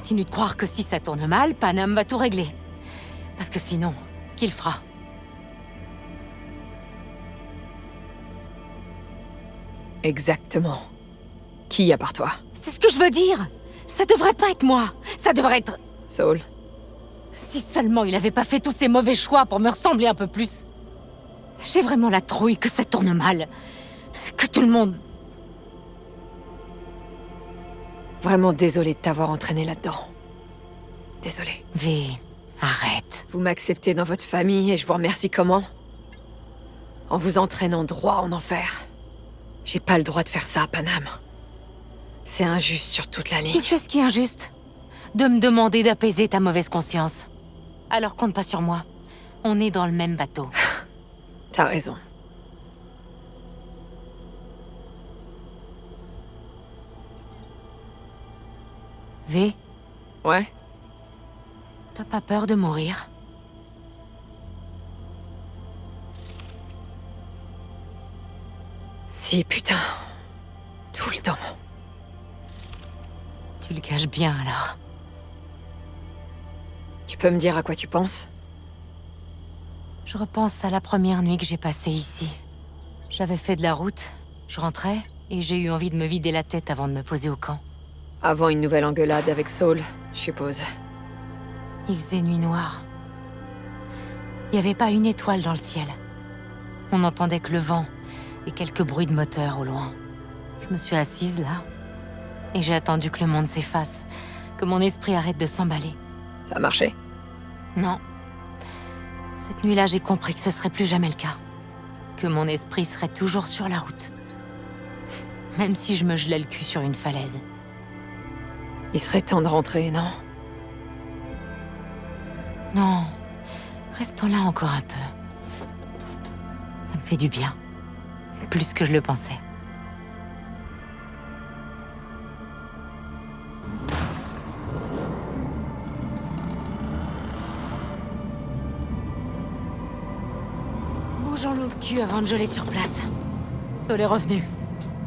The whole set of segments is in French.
continue de croire que si ça tourne mal, Panam va tout régler. Parce que sinon, qui le fera? Exactement. Qui à part toi? C'est ce que je veux dire! Ça devrait pas être moi! Ça devrait être... Saul. Si seulement il avait pas fait tous ces mauvais choix pour me ressembler un peu plus. J'ai vraiment la trouille que ça tourne mal. Que tout le monde... Vraiment désolé de t'avoir entraîné là-dedans. Désolé. V, arrête. Vous m'acceptez dans votre famille et je vous remercie comment? En vous entraînant droit en enfer. J'ai pas le droit de faire ça à Panam. C'est injuste sur toute la ligne. Tu sais ce qui est injuste? De me demander d'apaiser ta mauvaise conscience. Alors compte pas sur moi. On est dans le même bateau. T'as raison. V, Ouais? t'as pas peur de mourir? Si, putain. Tout le temps. Tu le caches bien alors. Tu peux me dire à quoi tu penses? Je repense à la première nuit que j'ai passée ici. J'avais fait de la route, je rentrais, et j'ai eu envie de me vider la tête avant de me poser au camp. Avant une nouvelle engueulade avec Saul, je suppose. Il faisait nuit noire. Il n'y avait pas une étoile dans le ciel. On n'entendait que le vent et quelques bruits de moteur au loin. Je me suis assise là, et j'ai attendu que le monde s'efface, que mon esprit arrête de s'emballer. Ça a marché? Non. Cette nuit-là, j'ai compris que ce serait plus jamais le cas. Que mon esprit serait toujours sur la route. Même si je me gelais le cul sur une falaise. Il serait temps de rentrer, non? Non. Restons là encore un peu. Ça me fait du bien. Plus que je le pensais. Bougeons-nous le cul avant de geler sur place. Saul est revenu.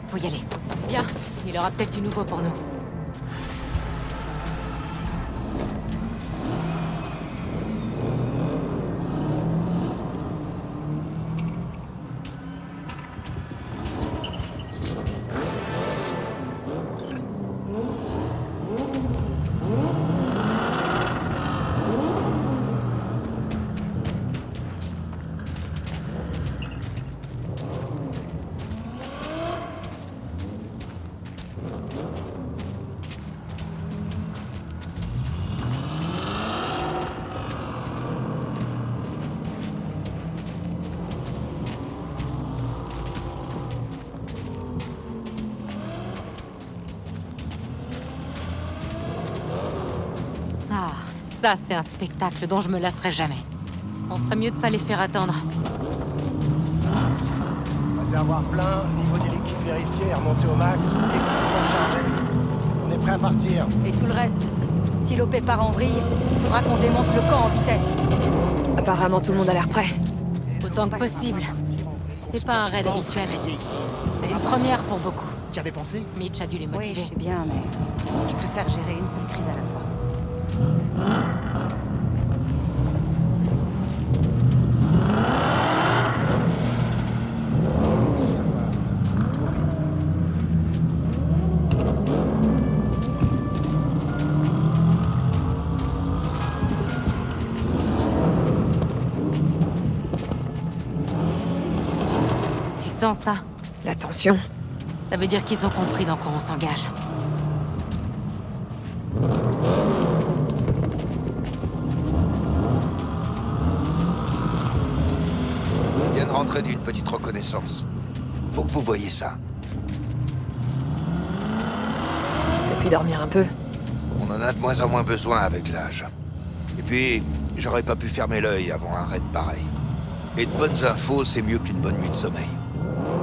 Faut y aller. Viens, il aura peut-être du nouveau pour nous. Ah, ça c'est un spectacle dont je me lasserai jamais. On ferait mieux de pas les faire attendre. Réservoir plein, niveau des liquides vérifié, remonté au max, équipement chargé. On est prêt à partir. Et tout le reste? Si l'OP part en vrille, faudra qu'on démonte le camp en vitesse. Apparemment, tout le monde a l'air prêt. Autant que possible. C'est pas un raid habituel. C'est une première pour beaucoup. Tu avais pensé? Mitch a dû les Oui, motiver. je sais bien, mais je préfère gérer une seule crise à la fois. Ça va. Tu sens ça? La tension. Ça veut dire qu'ils ont compris dans quoi on s'engage. On vient de rentrer d'une petite reconnaissance. Faut que vous voyiez ça. T'as pu dormir un peu? On en a de moins en moins besoin avec l'âge. Et puis, j'aurais pas pu fermer l'œil avant un raid pareil. Et de bonnes infos, c'est mieux qu'une bonne nuit de sommeil.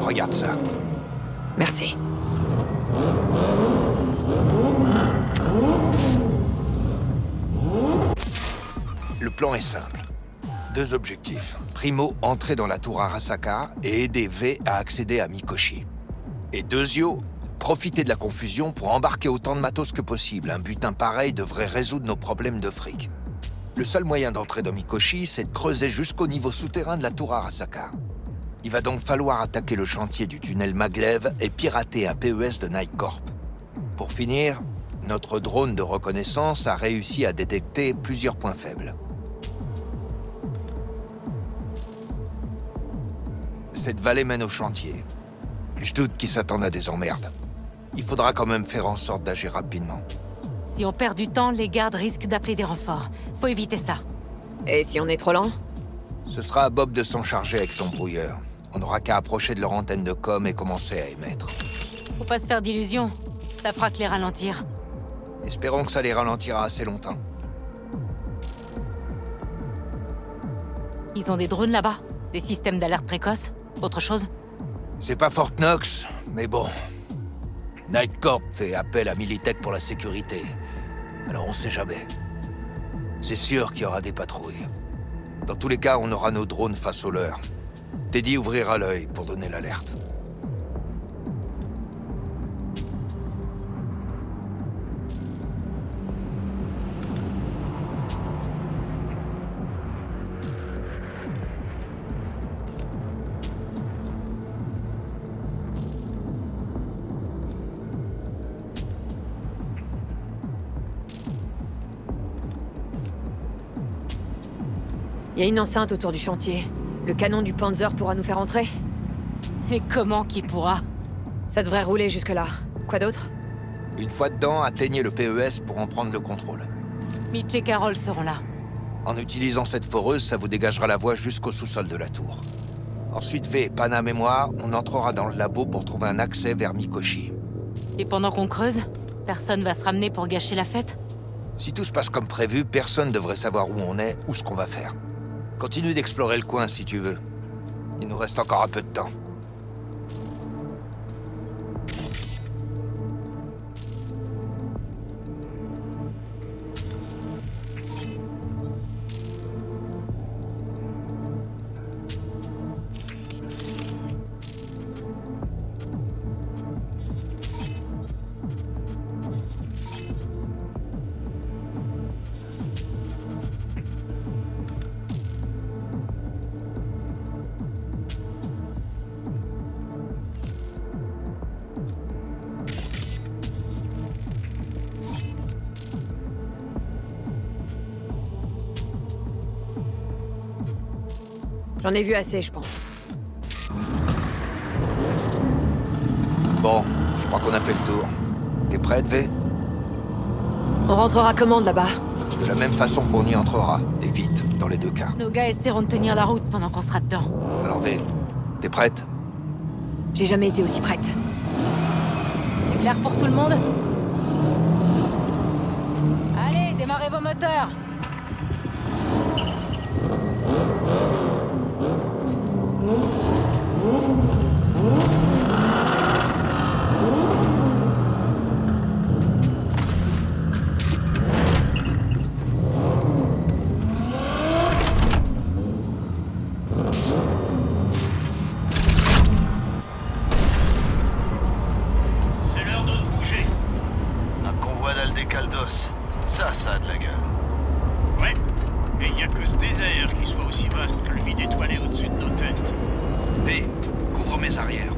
Regarde ça. Merci. Le plan est simple. Deux objectifs. Primo, entrer dans la tour Arasaka et aider V à accéder à Mikoshi. Et deuxio, Profiter de la confusion pour embarquer autant de matos que possible. Un butin pareil devrait résoudre nos problèmes de fric. Le seul moyen d'entrer dans Mikoshi, c'est de creuser jusqu'au niveau souterrain de la tour Arasaka. Il va donc falloir attaquer le chantier du tunnel Maglev et pirater un PES de Night Corp. Pour finir, notre drone de reconnaissance a réussi à détecter plusieurs points faibles. Cette vallée mène au chantier. Je doute qu'ils s'attendent à des emmerdes. Il faudra quand même faire en sorte d'agir rapidement. Si on perd du temps, les gardes risquent d'appeler des renforts. Faut éviter ça. Et si on est trop lent? Ce sera à Bob de s'en charger avec son brouilleur. On n'aura qu'à approcher de leur antenne de com et commencer à émettre. Faut pas se faire d'illusions. Ça fera que les ralentir. Espérons que ça les ralentira assez longtemps. Ils ont des drones là-bas? Des systèmes d'alerte précoce? Autre chose? C'est pas Fort Knox, mais bon. Night Corp fait appel à Militech pour la sécurité. Alors on sait jamais. C'est sûr qu'il y aura des patrouilles. Dans tous les cas, on aura nos drones face aux leurs. Teddy ouvrira l'œil pour donner l'alerte. Il y a une enceinte autour du chantier. Le canon du Panzer pourra nous faire entrer? Et comment qui pourra? Ça devrait rouler jusque-là. Quoi d'autre? Une fois dedans, atteignez le PES pour en prendre le contrôle. Mitch et Carol seront là. En utilisant cette foreuse, ça vous dégagera la voie jusqu'au sous-sol de la tour. Ensuite, V, Panam et moi, on entrera dans le labo pour trouver un accès vers Mikoshi. Et pendant qu'on creuse, personne va se ramener pour gâcher la fête? Si tout se passe comme prévu, personne devrait savoir où on est ou ce qu'on va faire. Continue d'explorer le coin si tu veux. Il nous reste encore un peu de temps. J'en ai vu assez, je pense. Bon, je crois qu'on a fait le tour. T'es prête, V? On rentrera comment de là-bas? De la même façon qu'on y entrera. Et vite, dans les deux cas. Nos gars essaieront de tenir la route pendant qu'on sera dedans. Alors V, t'es prête? J'ai jamais été aussi prête. C'est clair pour tout le monde? Allez, démarrez vos moteurs! C'est l'heure de se bouger. Un convoi d'Aldecaldos. Ça a de la gueule. Ouais, et il n'y a que ce désert qui soit aussi vaste que le vide étoilé au-dessus de nos têtes. V, couvre mes arrières.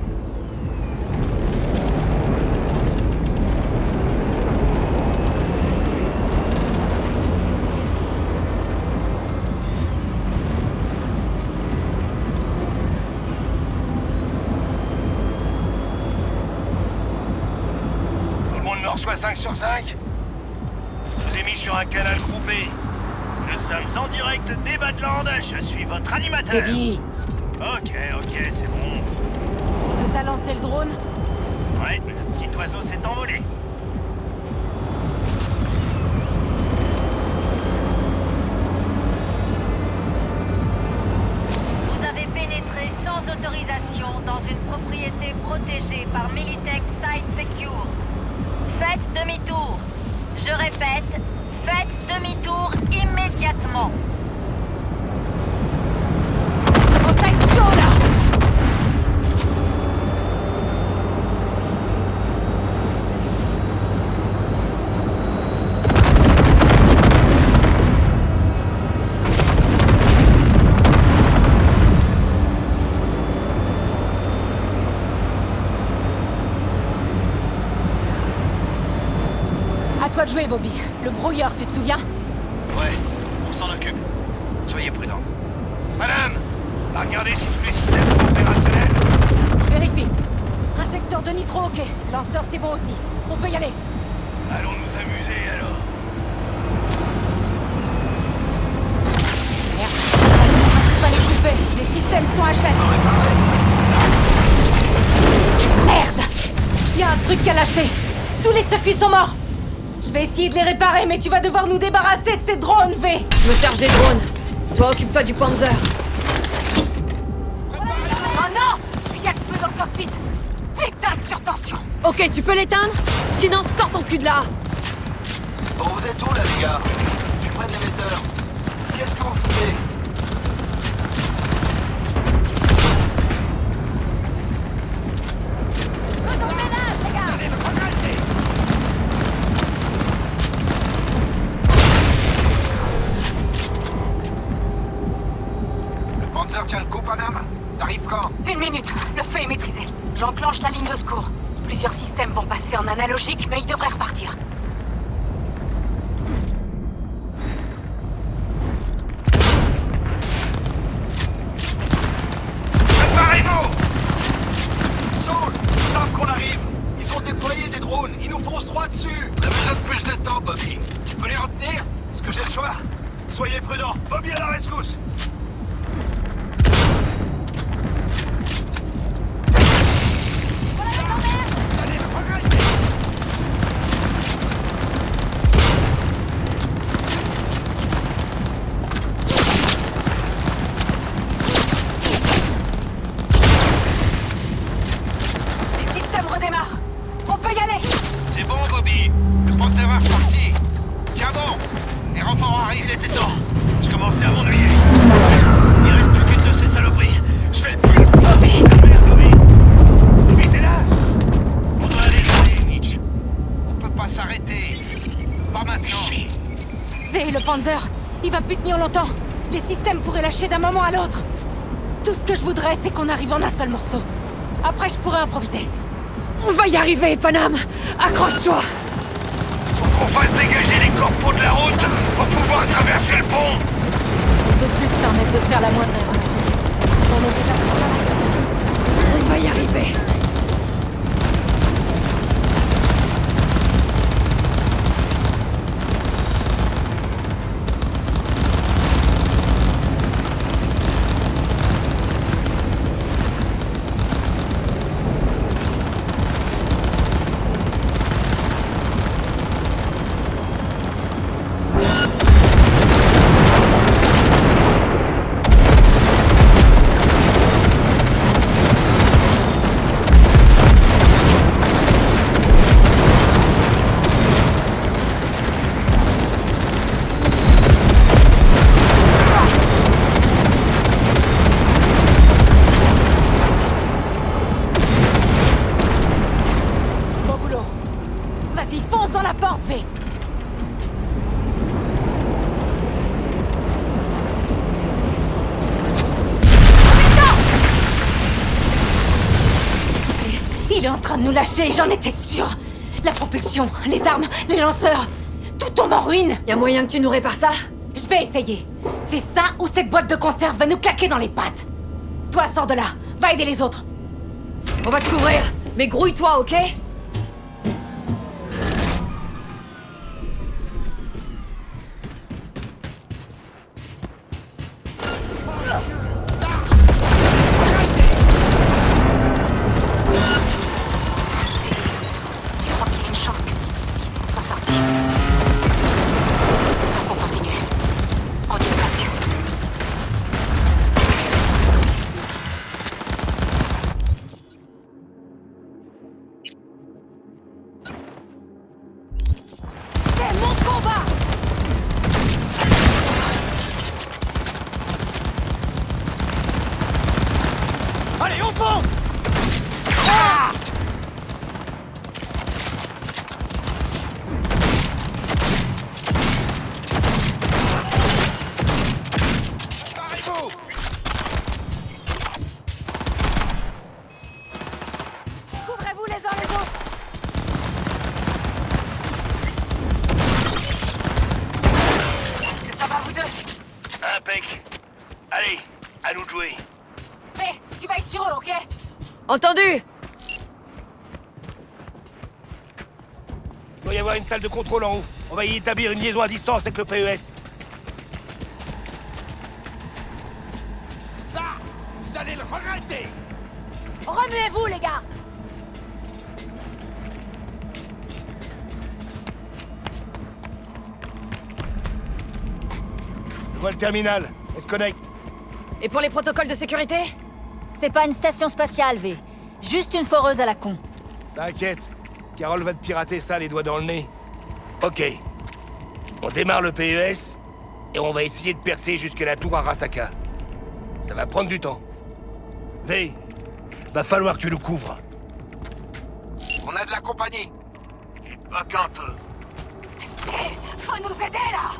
Tout le monde me reçoit 5 sur 5. Je vous ai mis sur un canal groupé. Nous sommes en direct des Badlands. Je suis votre animateur. Teddy! Ok, c'est bon. Est-ce que t'as lancé le drone? Ouais, le petit oiseau s'est envolé. Vous avez pénétré sans autorisation dans une propriété protégée par Militech Site Secure. Faites demi-tour. Je répète, faites demi-tour immédiatement. On s'aide chaud là! Le brouilleur, tu te souviens? Ouais, on s'en occupe. Soyez prudents. Madame, à regarder si tous les systèmes sont opérationnels. Je vérifie. Injecteur de nitro, ok. Lanceur, c'est bon aussi. On peut y aller. Allons nous amuser alors. Merde. Le principal est coupé. Les systèmes sont HS. Merde! Il y a un truc qui a lâché. Tous les circuits sont morts. Je vais essayer de les réparer, mais tu vas devoir nous débarrasser de ces drones, V. Je me charge des drones. Toi, occupe-toi du Panzer. Oh non! Il y a le feu dans le cockpit. Putain de surtension. Ok, tu peux l'éteindre? Sinon, sors ton cul de là. Bon, vous êtes où là, les gars? Je suis près de l'émetteur. Qu'est-ce que vous foutez? Le Panzer tient le coup, Panam? T'arrives quand? 1 minute. Le feu est maîtrisé. J'enclenche la ligne de secours. Plusieurs systèmes vont passer en analogique, mais ils devraient repartir. Préparez-vous! Saul, ils savent qu'on arrive. Ils ont déployé des drones. Ils nous foncent droit dessus. On a besoin de plus de temps, Bobby. Tu peux les retenir? Est-ce que j'ai le choix? Soyez prudents. Bobby à la rescousse. Les systèmes redémarrent. On peut y aller. C'est bon, Bobby. Le Panzer est reparti. Tiens bon. Les renforts arrivent, les temps. Je commençais à m'ennuyer. Il reste plus qu'une de ces saloperies. Je fais le plus. Bobby! Merde, Bobby! Bobby, t'es là? On doit aller, Mitch. On peut pas s'arrêter. Pas maintenant. V, le Panzer, il va plus tenir longtemps. Les systèmes pourraient lâcher d'un moment à l'autre. Tout ce que je voudrais, c'est qu'on arrive en un seul morceau. Après, je pourrais improviser. On va y arriver, Panam. Accroche-toi. Faut qu'on fasse dégager les corpos de la route pour pouvoir traverser le pont. On peut plus se permettre de faire la moindre erreur. On est déjà plus dans la gueule. On va y arriver. Bon boulot. Vas-y, fonce dans la porte, V. Il est en train de nous lâcher, j'en étais sûre. La propulsion, les armes, les lanceurs, tout tombe en ruine. Y a moyen que tu nous répares ça? Je vais essayer. C'est ça ou cette boîte de conserve va nous claquer dans les pattes. Toi, sors de là. Va aider les autres. On va te couvrir. Mais grouille-toi, ok? Tu crois qu'il y a une chance qu'ils s'en soient sortis? Donc on continue. On y est presque. Vey, à nous de jouer. Hé, tu veilles sur eux, ok? Entendu! Il doit y avoir une salle de contrôle en haut. On va y établir une liaison à distance avec le PES. Ça, vous allez le regretter. Remuez-vous, les gars! Je vois le terminal. On se connecte. Et pour les protocoles de sécurité? C'est pas une station spatiale, V. Juste une foreuse à la con. T'inquiète. Carole va te pirater ça les doigts dans le nez. Ok. On démarre le PES et on va essayer de percer jusqu'à la tour Arasaka. Ça va prendre du temps. Vey, va falloir que tu nous couvres. On a de la compagnie. Pas qu'un peu. Faut nous aider, là!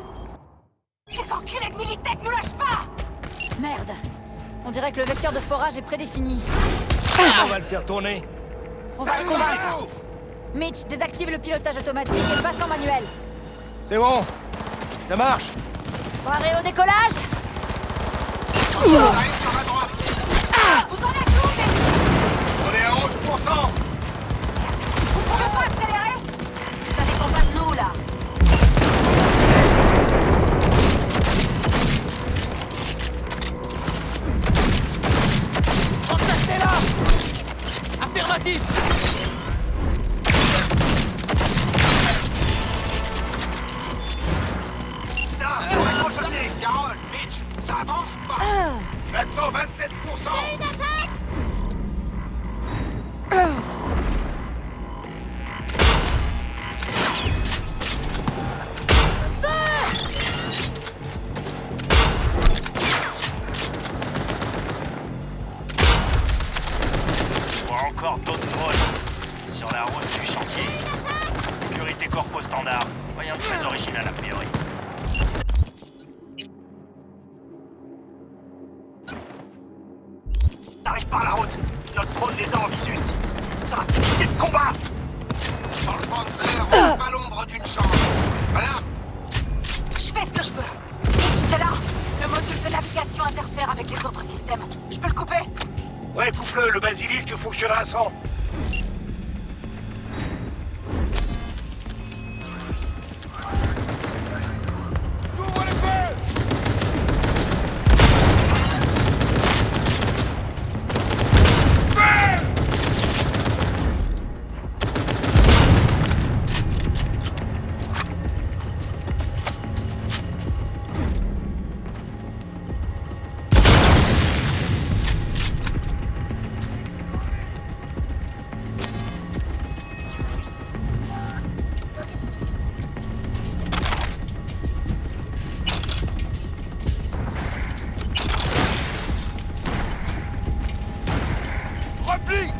Ces enculés de Militech nous lâchent pas! Merde. On dirait que le vecteur de forage est prédéfini. On va le faire tourner. On va le combattre. Mitch, désactive le pilotage automatique et passe en manuel. C'est bon. Ça marche. Paré au décollage? Arrive sur la droite. Vous en êtes où, Mitch? On est à 11%. Vous pouvez pas accélérer? Ça dépend pas de nous, là. Contactez là. Affirmatif. Putain, sur la gauche chaussée. Carole, Mitch, ça avance ou pas? Maintenant 27%. Je vois encore d'autres drones. Sur la route du chantier. Sécurité corpo standard. Rien de très original a priori. T'arrives par la route. Notre drone les a en visu ici. Ça va quitter de combat. Dans le Panzer, on n'a pas l'ombre d'une chance. Voilà. Je fais ce que je peux. Mitch, t'es là? Le module de navigation interfère avec les autres systèmes. Je peux le couper? Ouais, coupe-le. Le basilisque fonctionnera sans. Ouvre le feu. Repli.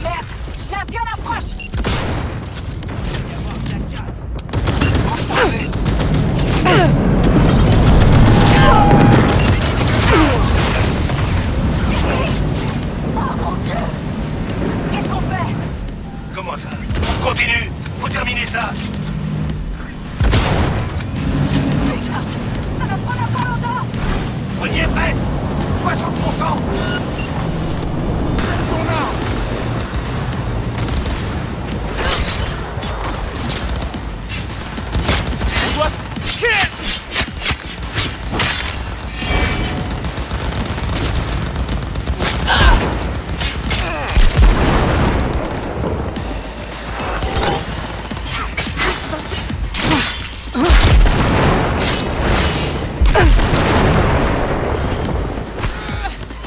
Merde! L'avion approche! Oh mon Dieu! Qu'est-ce qu'on fait? Comment ça? On continue. Faut terminer ça. Putain! Ça va prendre encore longtemps! On y est presque. 60%. Tournant. On doit se...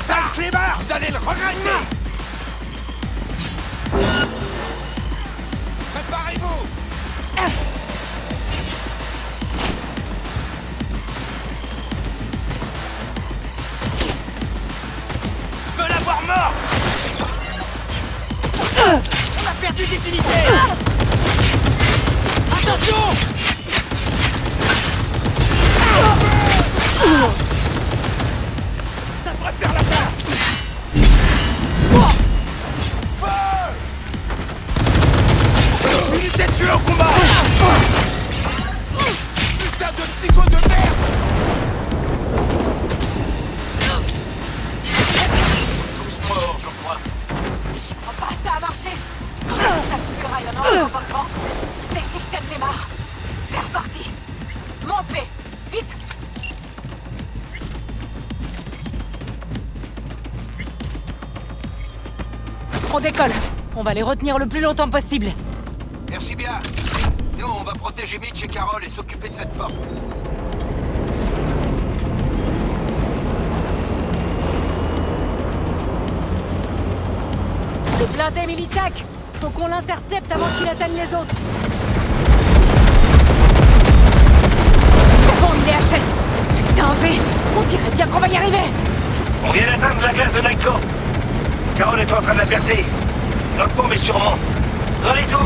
Sale clébard. Vous allez le regretter. Préparez-vous. Je veux l'avoir mort. On a perdu des unités. Attention. Ça devrait faire l'affaire. Feu. Unité tuée au combat. mitraille en enlevant votre ventre. Les systèmes démarrent. C'est reparti. Monte, V. Vite. On décolle. On va les retenir le plus longtemps possible. Merci bien. Nous, on va protéger Mitch et Carol et s'occuper de cette porte. Le blindé Militech. Faut qu'on l'intercepte avant qu'il atteigne les autres. C'est bon, il est HS. Putain, V. On dirait bien qu'on va y arriver. On vient d'atteindre la glace de Nightcore. Carol est en train de la percer. Notre bombe est sûrement. Relais tout.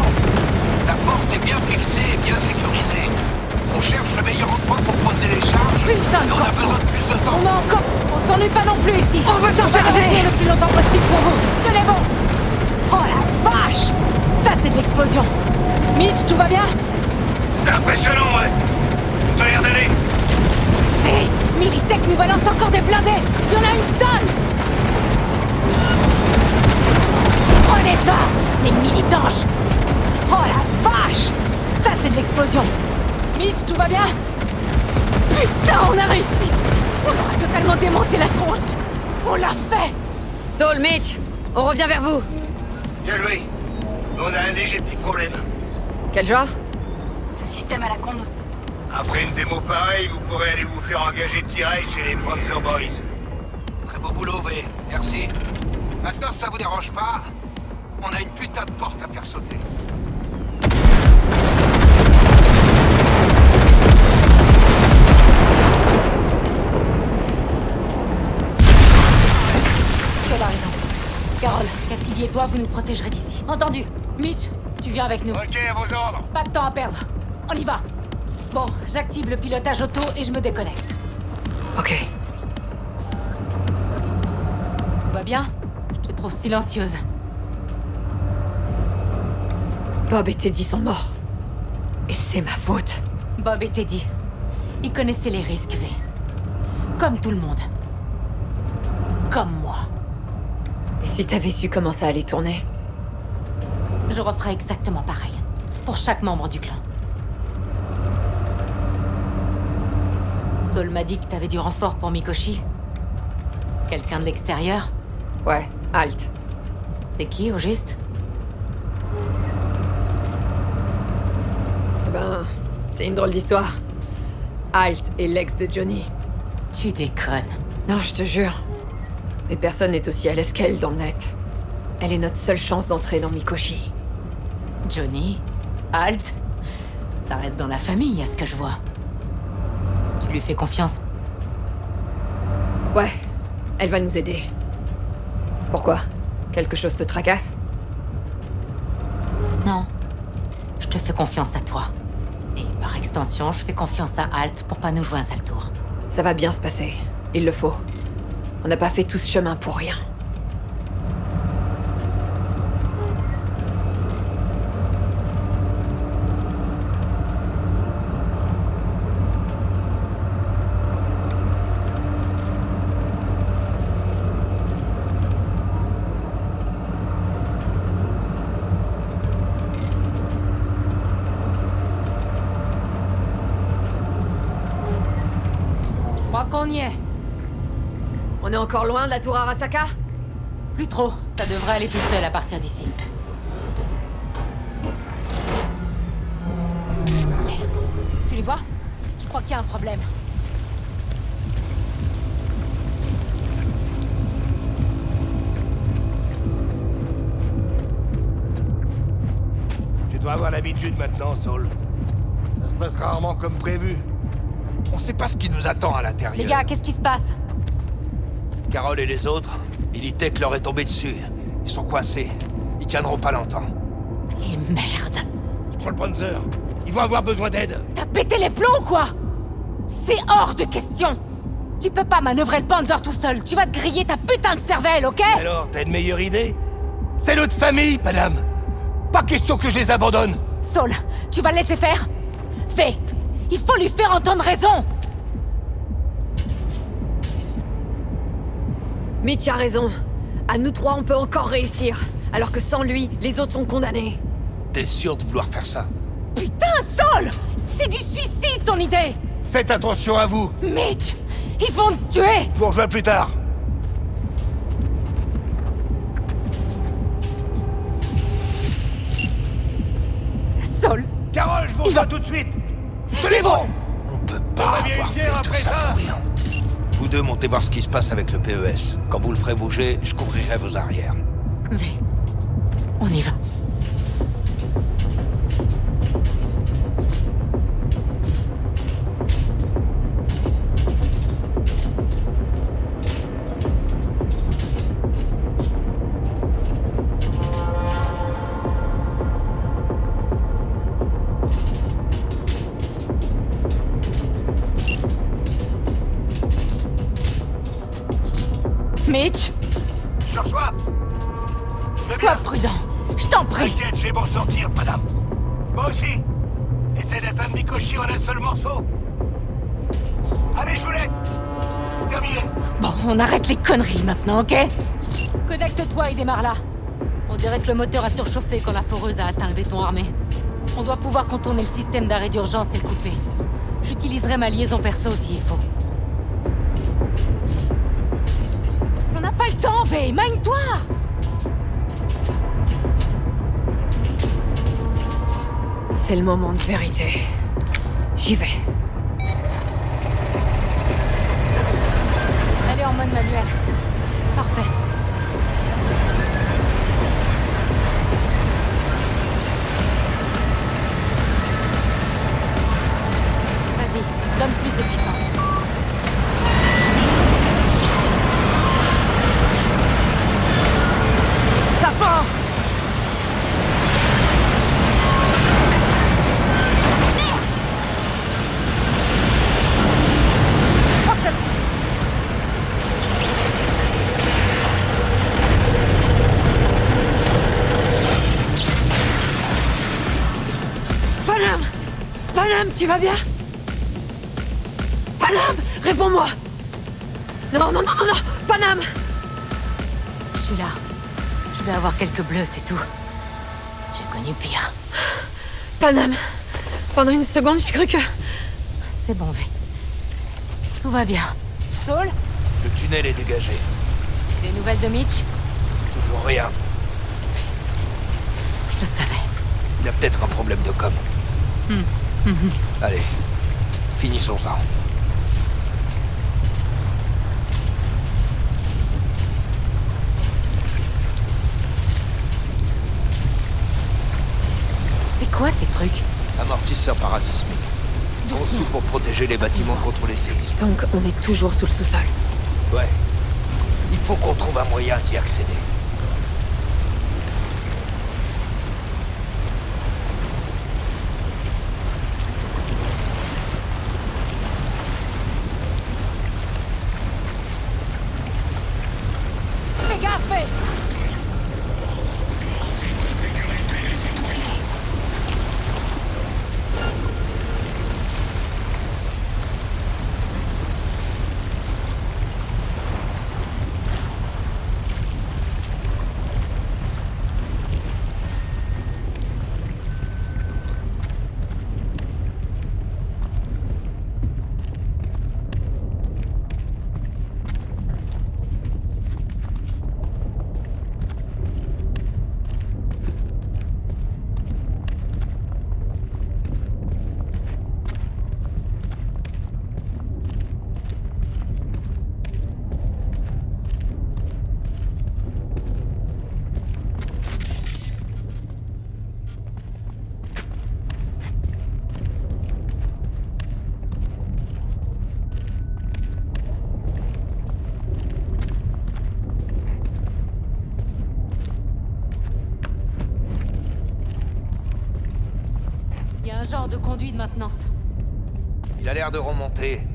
La porte est bien fixée et bien sécurisée. On cherche le meilleur endroit pour poser les charges. Putain, mais on a besoin de plus de temps. On a encore... On s'ennuie pas non plus ici. On va s'en charger le plus longtemps possible pour vous. Tenez bon. Oh la vache. Ça, c'est de l'explosion. Mitch, tout va bien? C'est impressionnant, ouais. T'as l'air d'aller. Hé, Militech nous balance encore des blindés. Il y en a une tonne. Prenez ça, les militanges. Oh la vache. Ça, c'est de l'explosion. Mitch, tout va bien? Putain, on a réussi. On leur a totalement démonté la tronche. On l'a fait. Saul, Mitch, on revient vers vous. Bien joué. Mais on a un léger petit problème. Quel genre? Ce système à la con nous... Après une démo pareille, vous pourrez aller vous faire engager direct chez les Panzer Boys. Très beau boulot, V. Merci. Maintenant, si ça vous dérange pas, on a une putain de porte à faire sauter. Tu as raison. Carol, Cassidy et toi, vous nous protégerez d'ici. Entendu. Mitch, tu viens avec nous. Ok, à vos ordres. Pas de temps à perdre. On y va. Bon, j'active le pilotage auto et je me déconnecte. Ok. Tout va bien? Je te trouve silencieuse. Bob et Teddy sont morts. Et c'est ma faute. Bob et Teddy, ils connaissaient les risques, V. Comme tout le monde. Comme moi. Et si t'avais su comment ça allait tourner? Je referais exactement pareil. Pour chaque membre du clan. Saul m'a dit que t'avais du renfort pour Mikoshi. Quelqu'un de l'extérieur? Ouais, Halt. C'est qui, au juste? Ben, c'est une drôle d'histoire. Halt est l'ex de Johnny. Tu déconnes. Non, je te jure. Mais personne n'est aussi à l'aise qu'elle dans le net. Elle est notre seule chance d'entrer dans Mikoshi. Johnny? Halt? Ça reste dans la famille, à ce que je vois. Tu lui fais confiance? Ouais, elle va nous aider. Pourquoi? Quelque chose te tracasse? Non. Je te fais confiance à toi. Et par extension, je fais confiance à Halt pour pas nous jouer un sale tour. Ça va bien se passer. Il le faut. On n'a pas fait tout ce chemin pour rien. Je crois qu'on y est. On est encore loin de la tour Arasaka? Plus trop. Ça devrait aller tout seul à partir d'ici. Merde. Tu les vois? Je crois qu'il y a un problème. Tu dois avoir l'habitude maintenant, Saul. Ça se passe rarement comme prévu. On sait pas ce qui nous attend à l'intérieur. Les gars, qu'est-ce qui se passe? Carol et les autres, Militech leur est tombé dessus. Ils sont coincés. Ils tiendront pas longtemps. Et merde. Je prends le Panzer. Ils vont avoir besoin d'aide. T'as pété les plombs ou quoi? C'est hors de question. Tu peux pas manœuvrer le Panzer tout seul. Tu vas te griller ta putain de cervelle, ok? Alors, t'as une meilleure idée? C'est notre famille, madame. Pas question que je les abandonne. Saul, tu vas le laisser faire? Fais. Il faut lui faire entendre raison. Mitch a raison. À nous trois, on peut encore réussir. Alors que sans lui, les autres sont condamnés. T'es sûr de vouloir faire ça? Putain, Saul! C'est du suicide, son idée! Faites attention à vous. Mitch! Ils vont te tuer! Je vous rejoins plus tard. Saul! Carole, je vous rejoins tout de suite. Tenez bon. On peut On pas revient avoir une bière fait tout après ça ça. pour rien. Vous deux montez voir ce qui se passe avec le PES. Quand vous le ferez bouger, je couvrirai vos arrières. V. On y va. Mitch, Je le reçois. Je sois viens. prudent. Je t'en prie. T'inquiète, je vais m'en sortir, madame. Moi aussi. Essaie d'atteindre Mikoshi en un seul morceau. Allez, je vous laisse. Terminé. Bon, on arrête les conneries maintenant, ok? Connecte-toi et démarre là. On dirait que le moteur a surchauffé quand la foreuse a atteint le béton armé. On doit pouvoir contourner le système d'arrêt d'urgence et le couper. J'utiliserai ma liaison perso s'il faut. On n'a pas le temps, V. Mine-toi! C'est le moment de vérité. J'y vais. Elle est en mode manuel. Parfait. Vas-y, donne plus de puissance. Ça fort! Panam! Panam, tu vas bien? Panam, réponds-moi! Non, non, non, non, non! Panam! Je suis là. Je vais avoir quelques bleus, c'est tout. J'ai connu pire. Panam! Pendant une seconde, j'ai cru que... C'est bon, V. Tout va bien. Saul? Le tunnel est dégagé. Des nouvelles de Mitch? Toujours rien. Je le savais. Il a peut-être un problème de com. Allez, finissons-en. C'est quoi ces trucs? Amortisseur parasismique. Conçu pour protéger les bâtiments contre les séismes. Donc, on est toujours sous le sous-sol. Ouais. Il faut qu'on trouve un moyen d'y accéder. Fais gaffe, V! Il y a un genre de conduit de maintenance. Il a l'air de remonter.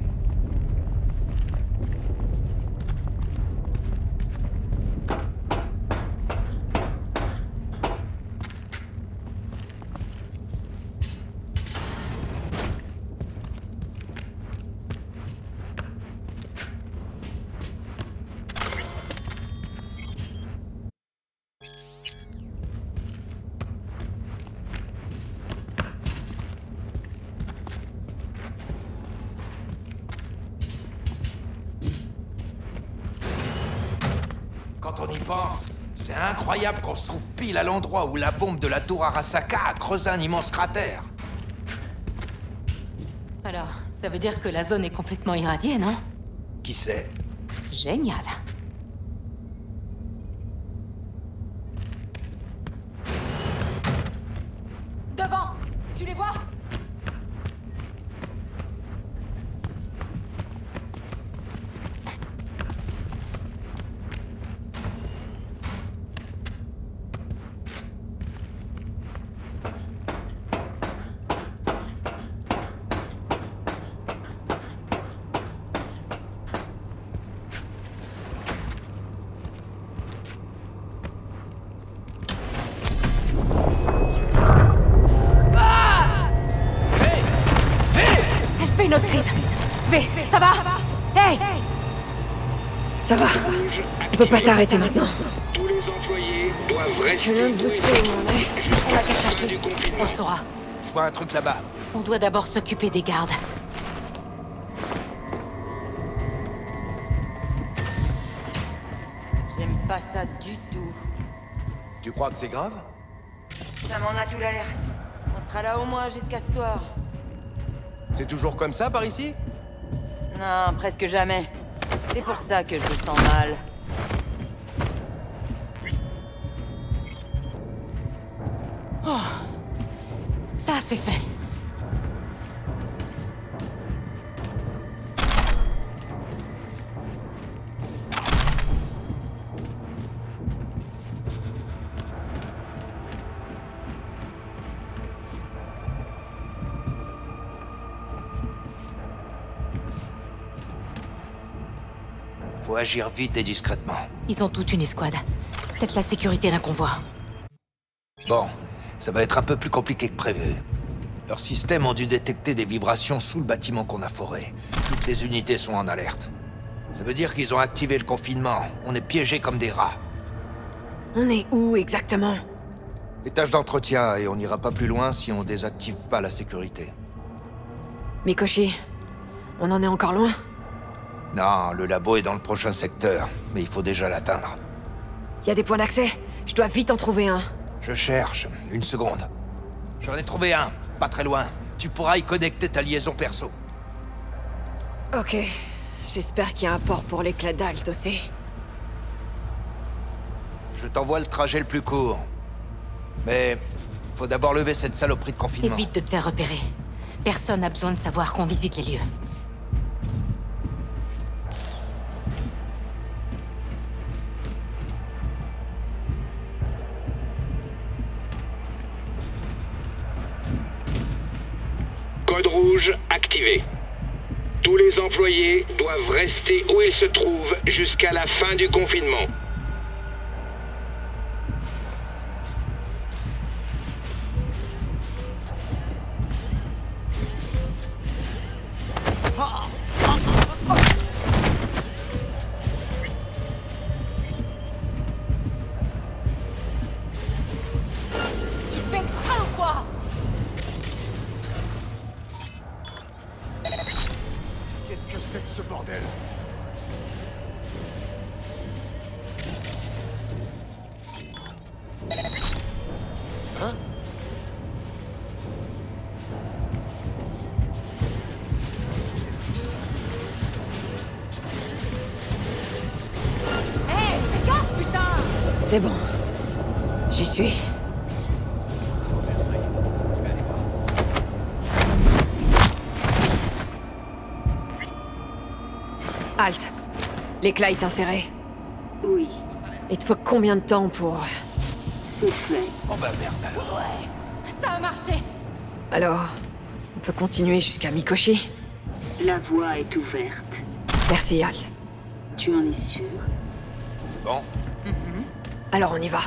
Quand on y pense, c'est incroyable qu'on se trouve pile à l'endroit où la bombe de la tour Arasaka a creusé un immense cratère. Alors, ça veut dire que la zone est complètement irradiée, non? Qui sait? Génial. Devant! Tu les vois? Elle fait une autre crise. V, ça va? Hey! Ça va. On peut pas s'arrêter maintenant. Tous les employés doivent Est-ce que l'un de vous sait où on est? On l'a qu'à chercher. On le saura. Je vois un truc là-bas. On doit d'abord s'occuper des gardes. J'aime pas ça du tout. Tu crois que c'est grave? Ça m'en a tout l'air. On sera là au moins jusqu'à ce soir. C'est toujours comme ça par ici? Non, presque jamais. C'est pour ça que je me sens mal. Ça, c'est fait. Faut agir vite et discrètement. Ils ont toute une escouade. Peut-être la sécurité d'un convoi. Bon, ça va être un peu plus compliqué que prévu. Leurs systèmes ont dû détecter des vibrations sous le bâtiment qu'on a foré. Toutes les unités sont en alerte. Ça veut dire qu'ils ont activé le confinement. On est piégés comme des rats. On est où exactement? Étage d'entretien, et on n'ira pas plus loin si on désactive pas la sécurité. Mikoshi, on en est encore loin? Non, le labo est dans le prochain secteur, mais il faut déjà l'atteindre. Y a des points d'accès? Je dois vite en trouver un. Je cherche, une seconde. J'en ai trouvé un, pas très loin. Tu pourras y connecter ta liaison perso. Ok. J'espère qu'il y a un port pour l'éclat d'Alt aussi. Je t'envoie le trajet le plus court. Mais faut d'abord lever cette saloperie de confinement. Évite de te faire repérer. Personne n'a besoin de savoir qu'on visite les lieux. Code rouge activé. Tous les employés doivent rester où ils se trouvent jusqu'à la fin du confinement. Tu fais exprès ou quoi? Qu'est-ce que c'est que ce bordel? Hein? Hé, fais gaffe, putain! C'est bon. J'y suis. Halt. L'éclat est inséré. Oui, Il te faut combien de temps pour... c'est fait. Oh bah merde alors. Ça a marché! Alors, on peut continuer jusqu'à Mikoshi? La voie est ouverte. Merci, Alt. Tu en es sûr? C'est bon? Alors on y va.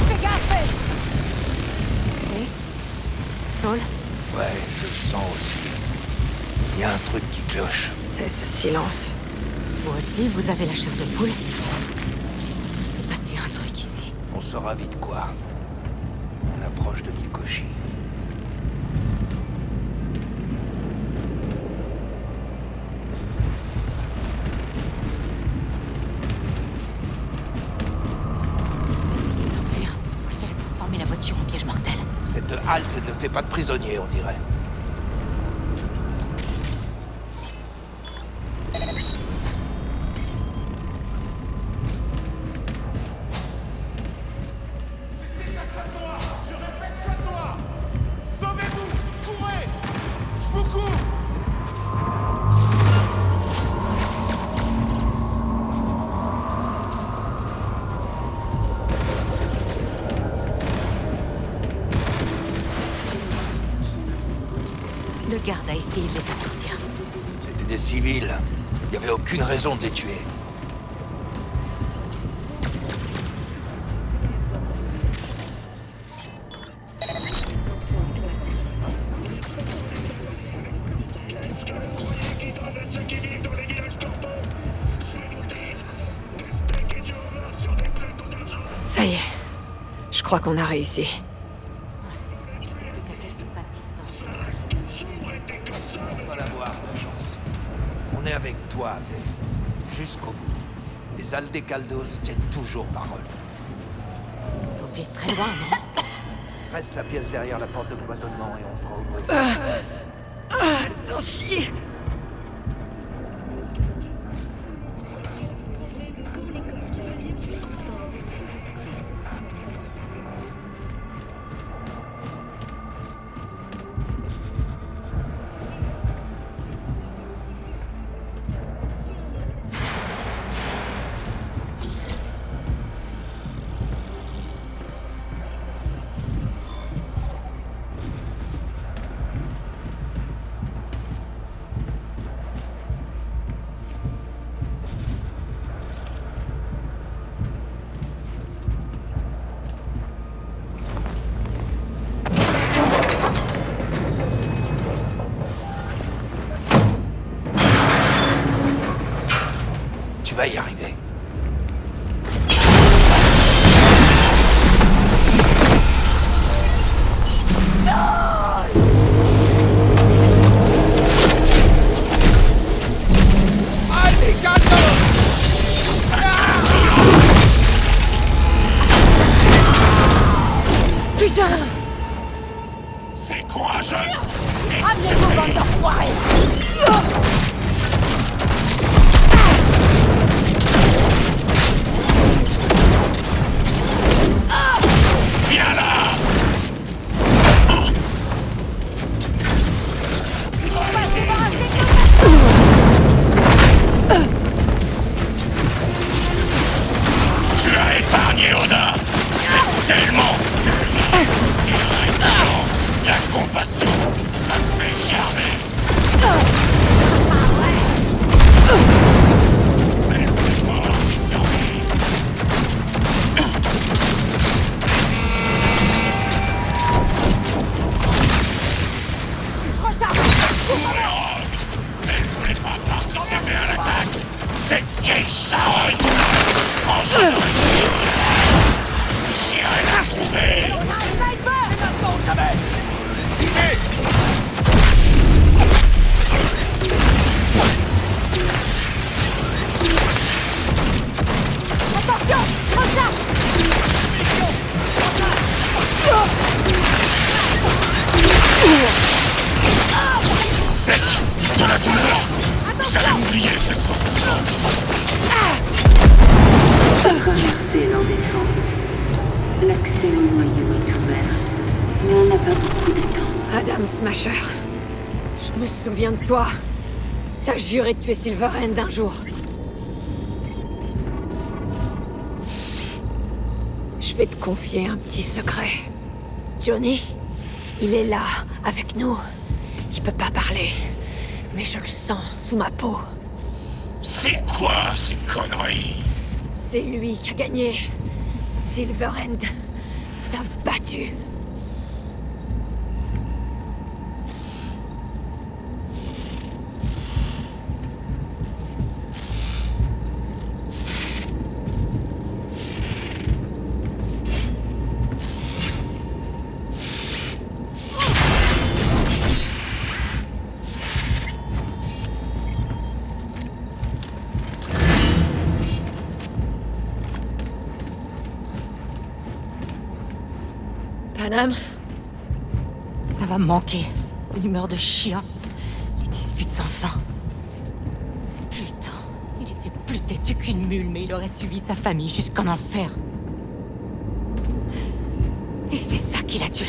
Fais gaffe! Il y a un truc qui cloche. C'est ce silence. Vous aussi, vous avez la chair de poule? Il s'est passé un truc ici. On saura vite quoi. On approche de Mikoshi. Essayez de s'enfuir. Elle a transformé la voiture en piège mortel. Cette halte ne fait pas de prisonniers, on dirait. Le garde a essayé de les faire sortir. C'était des civils. Il n'y avait aucune raison de les tuer. Ça y est. Je crois qu'on a réussi. Plus qu'à quelques pas de distance. On va l'avoir, ta chance. On est avec toi, mais jusqu'au bout. Les Aldecaldos tiennent toujours parole. Ça doit plus être très loin, non? Reste la pièce derrière la porte de cloisonnement et on fera au bruit. J'en chie. Tu vas y arriver. Putain! C'est courageux. Ramenez-vous, bande d'enfoirés! Viens là. Tu as épargné Oda. C'est tellement la compassion, ça te fait germer. C'est le plus fort qui survit. Elle voulait pas participer à l'attaque. C'est Keisharon. Franchement, j'irai la trouver. Maintenant ou jamais! Attention! Rocha! Sec, de la douleur. J'avais oublié cette sensation. Renverser leur défense. L'accès au noyau est ouvert, mais on n'a pas beaucoup de temps. Adam Smasher. Je me souviens de toi. T'as juré de tuer Silverhand un jour. Je vais te confier un petit secret. Johnny, il est là, avec nous. Il peut pas parler, mais je le sens sous ma peau. C'est quoi ces conneries? C'est lui qui a gagné. Silverhand t'a battu. Panam? Ça va me manquer. Son humeur de chien. Les disputes sans fin. Putain, il était plus têtu qu'une mule, mais il aurait suivi sa famille jusqu'en enfer. Et c'est ça qui l'a tué.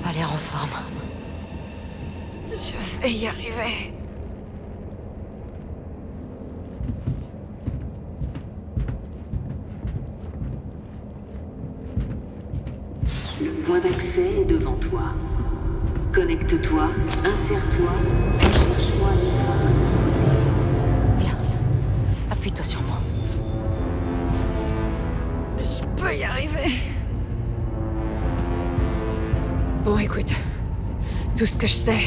Pas l'air en forme. Je vais y arriver. Le point d'accès est devant toi. Connecte-toi, insère-toi, et cherche-moi une fois de l'autre côté. Viens, appuie-toi sur moi. Je peux y arriver. Bon, écoute. Tout ce que je sais,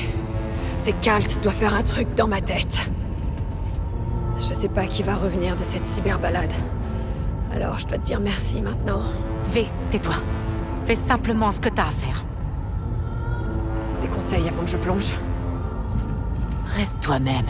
c'est qu'Alt doit faire un truc dans ma tête. Je sais pas qui va revenir de cette cyberbalade. Alors je dois te dire merci maintenant. V, tais-toi. Fais simplement ce que t'as à faire. Des conseils avant que je plonge? Reste toi-même.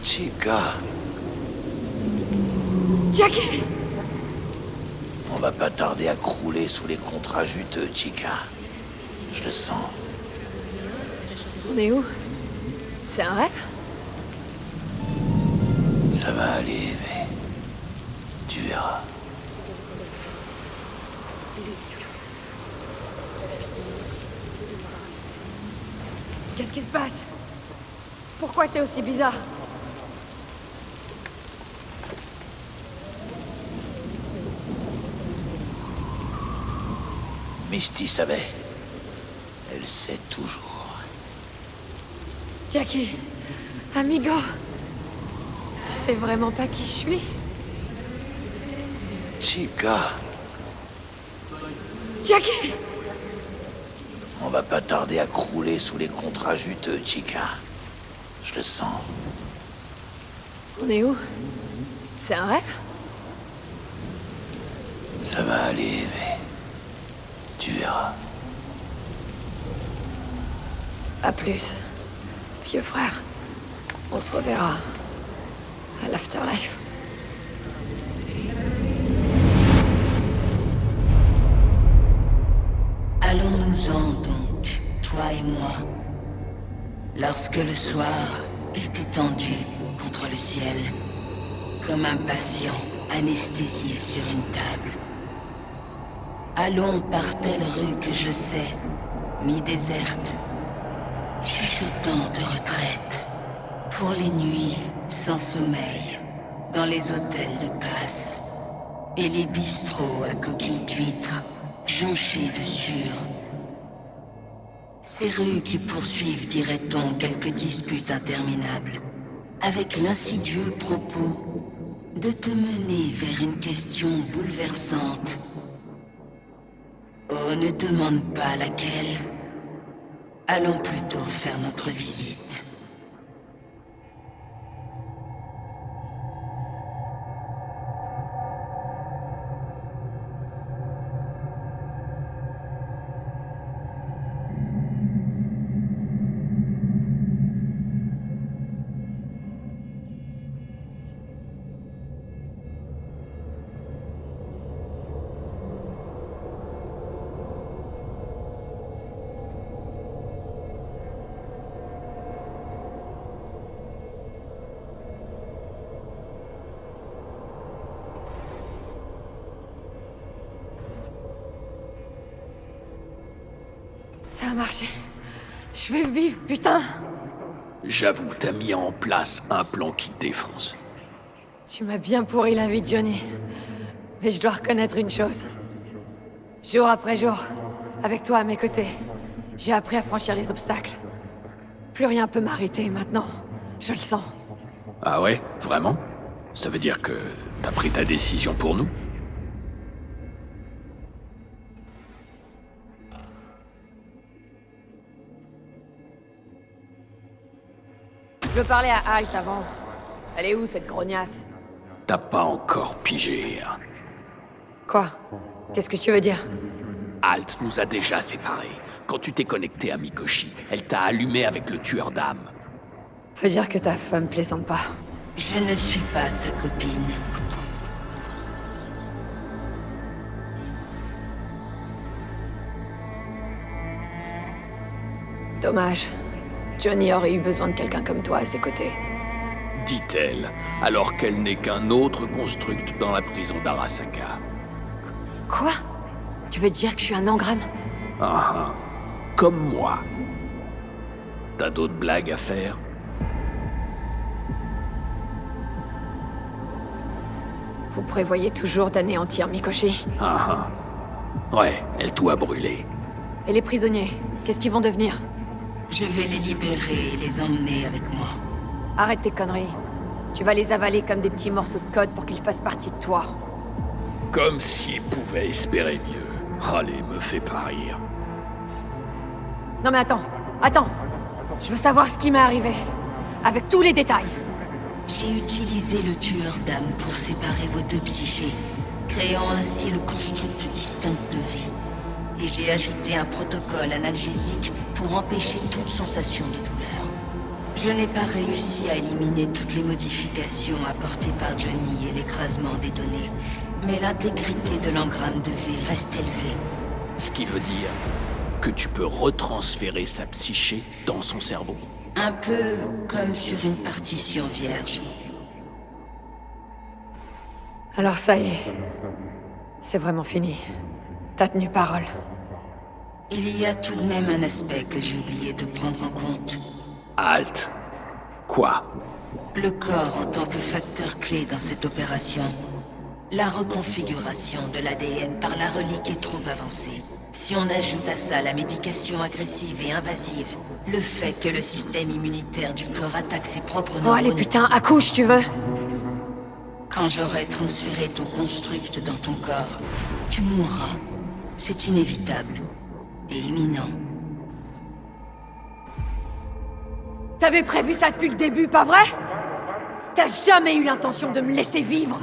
Chica, Jackie! on va pas tarder à crouler sous les contrats juteux, Chica. Je le sens. On est où? C'est un rêve? Ça va aller, Eve. Tu verras. Qu'est-ce qui se passe? Pourquoi t'es aussi bizarre? Misty savait. Elle sait toujours. Jackie, amigo, tu sais vraiment pas qui je suis? Chica, Jackie! on va pas tarder à crouler sous les contrats juteux, Chica. Je le sens. On est où? C'est un rêve? Ça va aller, Eve. Tu verras. À plus, vieux frère. On se reverra à l'afterlife. Allons-nous-en donc, toi et moi. Lorsque le soir est étendu contre le ciel, comme un patient anesthésié sur une table, Allons par telle rue que je sais, mi-déserte, chuchotant de retraite, pour les nuits sans sommeil, dans les hôtels de passe, et les bistrots à coquilles d'huîtres, jonchés de sueur. Ces rues qui poursuivent, dirait-on, quelques disputes interminables, avec l'insidieux propos de te mener vers une question bouleversante. Oh, ne demande pas laquelle. Allons plutôt faire notre visite. Ça a marché. Je vais vivre, putain! J'avoue, t'as mis en place un plan qui te défonce. Tu m'as bien pourri la vie, Johnny. Mais je dois reconnaître une chose. Jour après jour, avec toi à mes côtés, j'ai appris à franchir les obstacles. Plus rien peut m'arrêter maintenant. Je le sens. Ah ouais? Vraiment? Ça veut dire que t'as pris ta décision pour nous? Je veux parler à Halt avant. Elle est où, cette grognasse? T'as pas encore pigé, hein? Quoi? Qu'est-ce que tu veux dire? Halt nous a déjà séparés. Quand tu t'es connecté à Mikoshi, elle t'a allumé avec le tueur d'âme. Faut dire que ta femme plaisante pas. Je ne suis pas sa copine. Dommage. Johnny aurait eu besoin de quelqu'un comme toi à ses côtés. Dit-elle, alors qu'elle n'est qu'un autre construct dans la prison d'Arasaka. Quoi? Tu veux dire que je suis un engramme? Ah ah. Comme moi. T'as d'autres blagues à faire? Vous prévoyez toujours d'anéantir Mikoshi. Ah ah. Ouais, elle tout a brûlé. Et les prisonniers, qu'est-ce qu'ils vont devenir? Je vais les libérer et les emmener avec moi. Arrête tes conneries. Tu vas les avaler comme des petits morceaux de code pour qu'ils fassent partie de toi. Comme s'il pouvait espérer mieux. Allez, me fais pas rire. Non mais attends. Je veux savoir ce qui m'est arrivé. Avec tous les détails. J'ai utilisé le tueur d'âme pour séparer vos deux psychés, créant ainsi le construct distinct de vie. Et j'ai ajouté un protocole analgésique pour empêcher toute sensation de douleur. Je n'ai pas réussi à éliminer toutes les modifications apportées par Johnny et l'écrasement des données, mais l'intégrité de l'engramme de V reste élevée. Ce qui veut dire que tu peux retransférer sa psyché dans son cerveau. Un peu comme sur une partition vierge. Alors ça y est. C'est vraiment fini. T'as tenu parole. Il y a tout de même un aspect que j'ai oublié de prendre en compte. Halt. Quoi? Le corps en tant que facteur clé dans cette opération. La reconfiguration de l'ADN par la relique est trop avancée. Si on ajoute à ça la médication agressive et invasive, le fait que le système immunitaire du corps attaque ses propres neurones... Oh allez putain, accouche tu veux? Quand j'aurai transféré ton construct dans ton corps, tu mourras. C'est inévitable. Et imminent. T'avais prévu ça depuis le début, pas vrai? T'as jamais eu l'intention de me laisser vivre?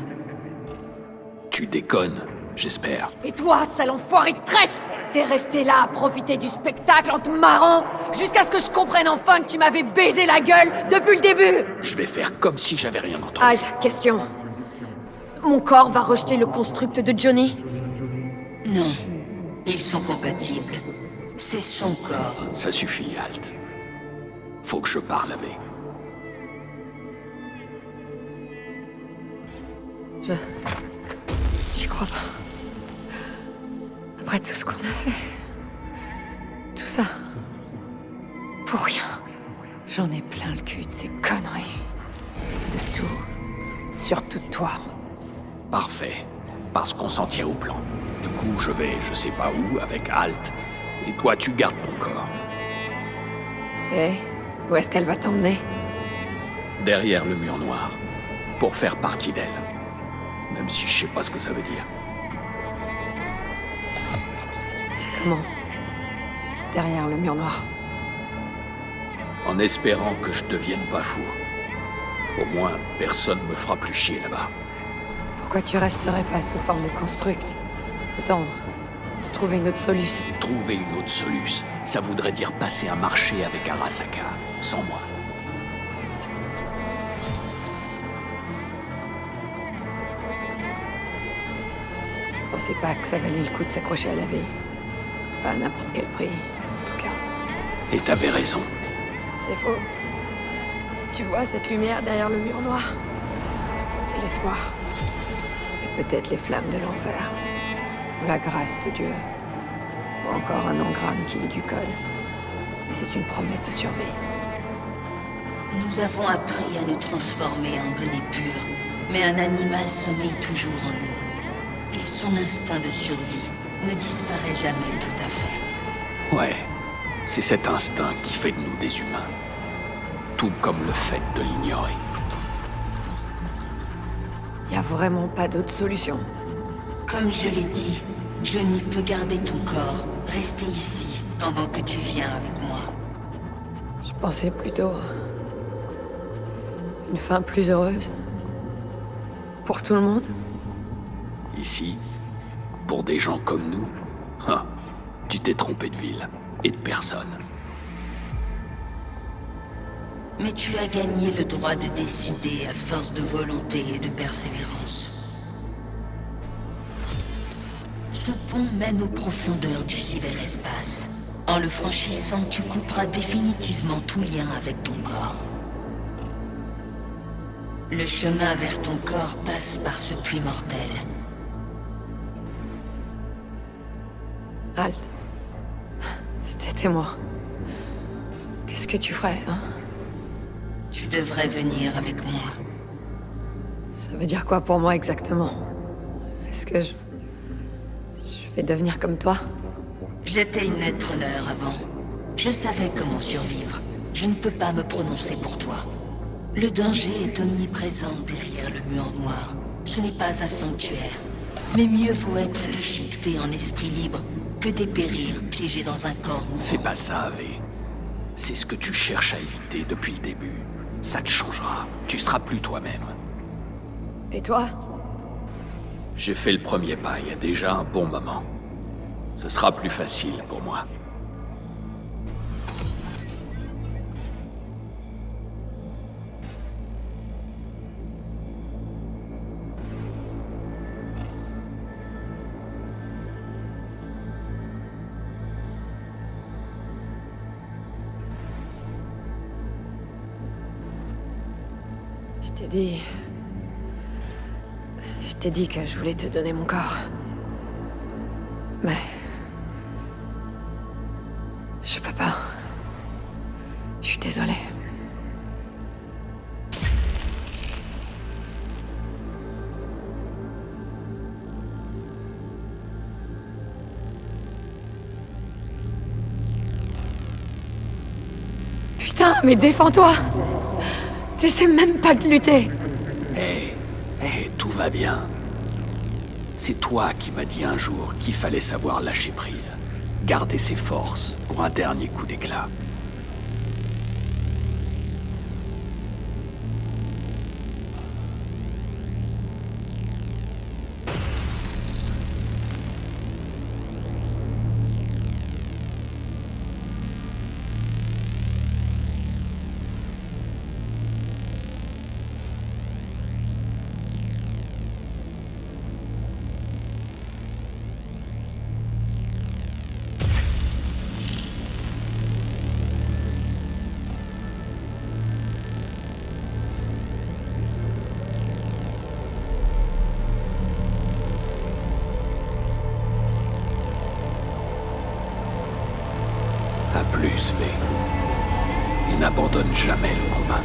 Tu déconnes, j'espère. Et toi, sale enfoiré de traître! T'es resté là à profiter du spectacle en te marrant, jusqu'à ce que je comprenne enfin que tu m'avais baisé la gueule depuis le début! Je vais faire comme si j'avais rien entendu. Halt, question. Mon corps va rejeter le construct de Johnny? Non. Ils sont compatibles. C'est son corps. Ça suffit, Halt. Faut que je parle avec. J'y crois pas. Après Après tout ce qu'on a fait. Tout ça. Pour rien. J'en ai plein le cul de ces conneries. De tout. Surtout de toi. Parfait. Parce qu'on s'en tient au plan. Du coup, je vais je sais pas où avec Halt. Et toi, tu gardes ton corps. Et où est-ce qu'elle va t'emmener? Derrière le mur noir. Pour faire partie d'elle. Même si je sais pas ce que ça veut dire. C'est comment? Derrière le mur noir. En espérant que je devienne pas fou. Au moins, personne me fera plus chier là-bas. Pourquoi tu resterais pas sous forme de construct? Autant de trouver une autre solution. Trouver une autre solution, ça voudrait dire passer un marché avec Arasaka, sans moi. Je pensais pas que ça valait le coup de s'accrocher à la vie. Pas à n'importe quel prix, en tout cas. Et t'avais raison. C'est faux. Tu vois cette lumière derrière le mur noir? C'est l'espoir. C'est peut-être les flammes de l'enfer. Ou la grâce de Dieu. Ou encore un engramme qui lit du code. Mais c'est une promesse de survie. Nous avons appris à nous transformer en données pures, mais un animal sommeille toujours en nous. Et son instinct de survie ne disparaît jamais tout à fait. Ouais, c'est cet instinct qui fait de nous des humains. Tout comme le fait de l'ignorer. Y a vraiment pas d'autre solution. Comme je l'ai dit, je n'y peux garder ton corps. Rester ici pendant que tu viens avec moi. Je pensais plutôt... une fin plus heureuse. Pour tout le monde. Ici, pour des gens comme nous, tu t'es trompé de ville et de personne. Mais tu as gagné le droit de décider à force de volonté et de persévérance. Ce pont mène aux profondeurs du cyberespace. En le franchissant, tu couperas définitivement tout lien avec ton corps. Le chemin vers ton corps passe par ce puits mortel. Halt. Si t'étais moi, qu'est-ce que tu ferais, hein? Tu devrais venir avec moi. Ça veut dire quoi pour moi exactement? Est-ce que je vais devenir comme toi? J'étais une Netrunner avant. Je savais comment survivre. Je ne peux pas me prononcer pour toi. Le danger est omniprésent derrière le mur noir. Ce n'est pas un sanctuaire. Mais mieux vaut être déchiqueté en esprit libre que dépérir piégé dans un corps mourant. Fais pas ça, Ave. C'est ce que tu cherches à éviter depuis le début. Ça te changera. Tu seras plus toi-même. Et toi? J'ai fait le premier pas il y a déjà un bon moment. Ce sera plus facile pour moi. Je t'ai dit que je voulais te donner mon corps. Mais... je peux pas. Je suis désolée. Putain, mais défends-toi! T'essaies même pas de lutter! Tout va bien. C'est toi qui m'as dit un jour qu'il fallait savoir lâcher prise. Garder ses forces pour un dernier coup d'éclat. n'abandonne jamais le combat.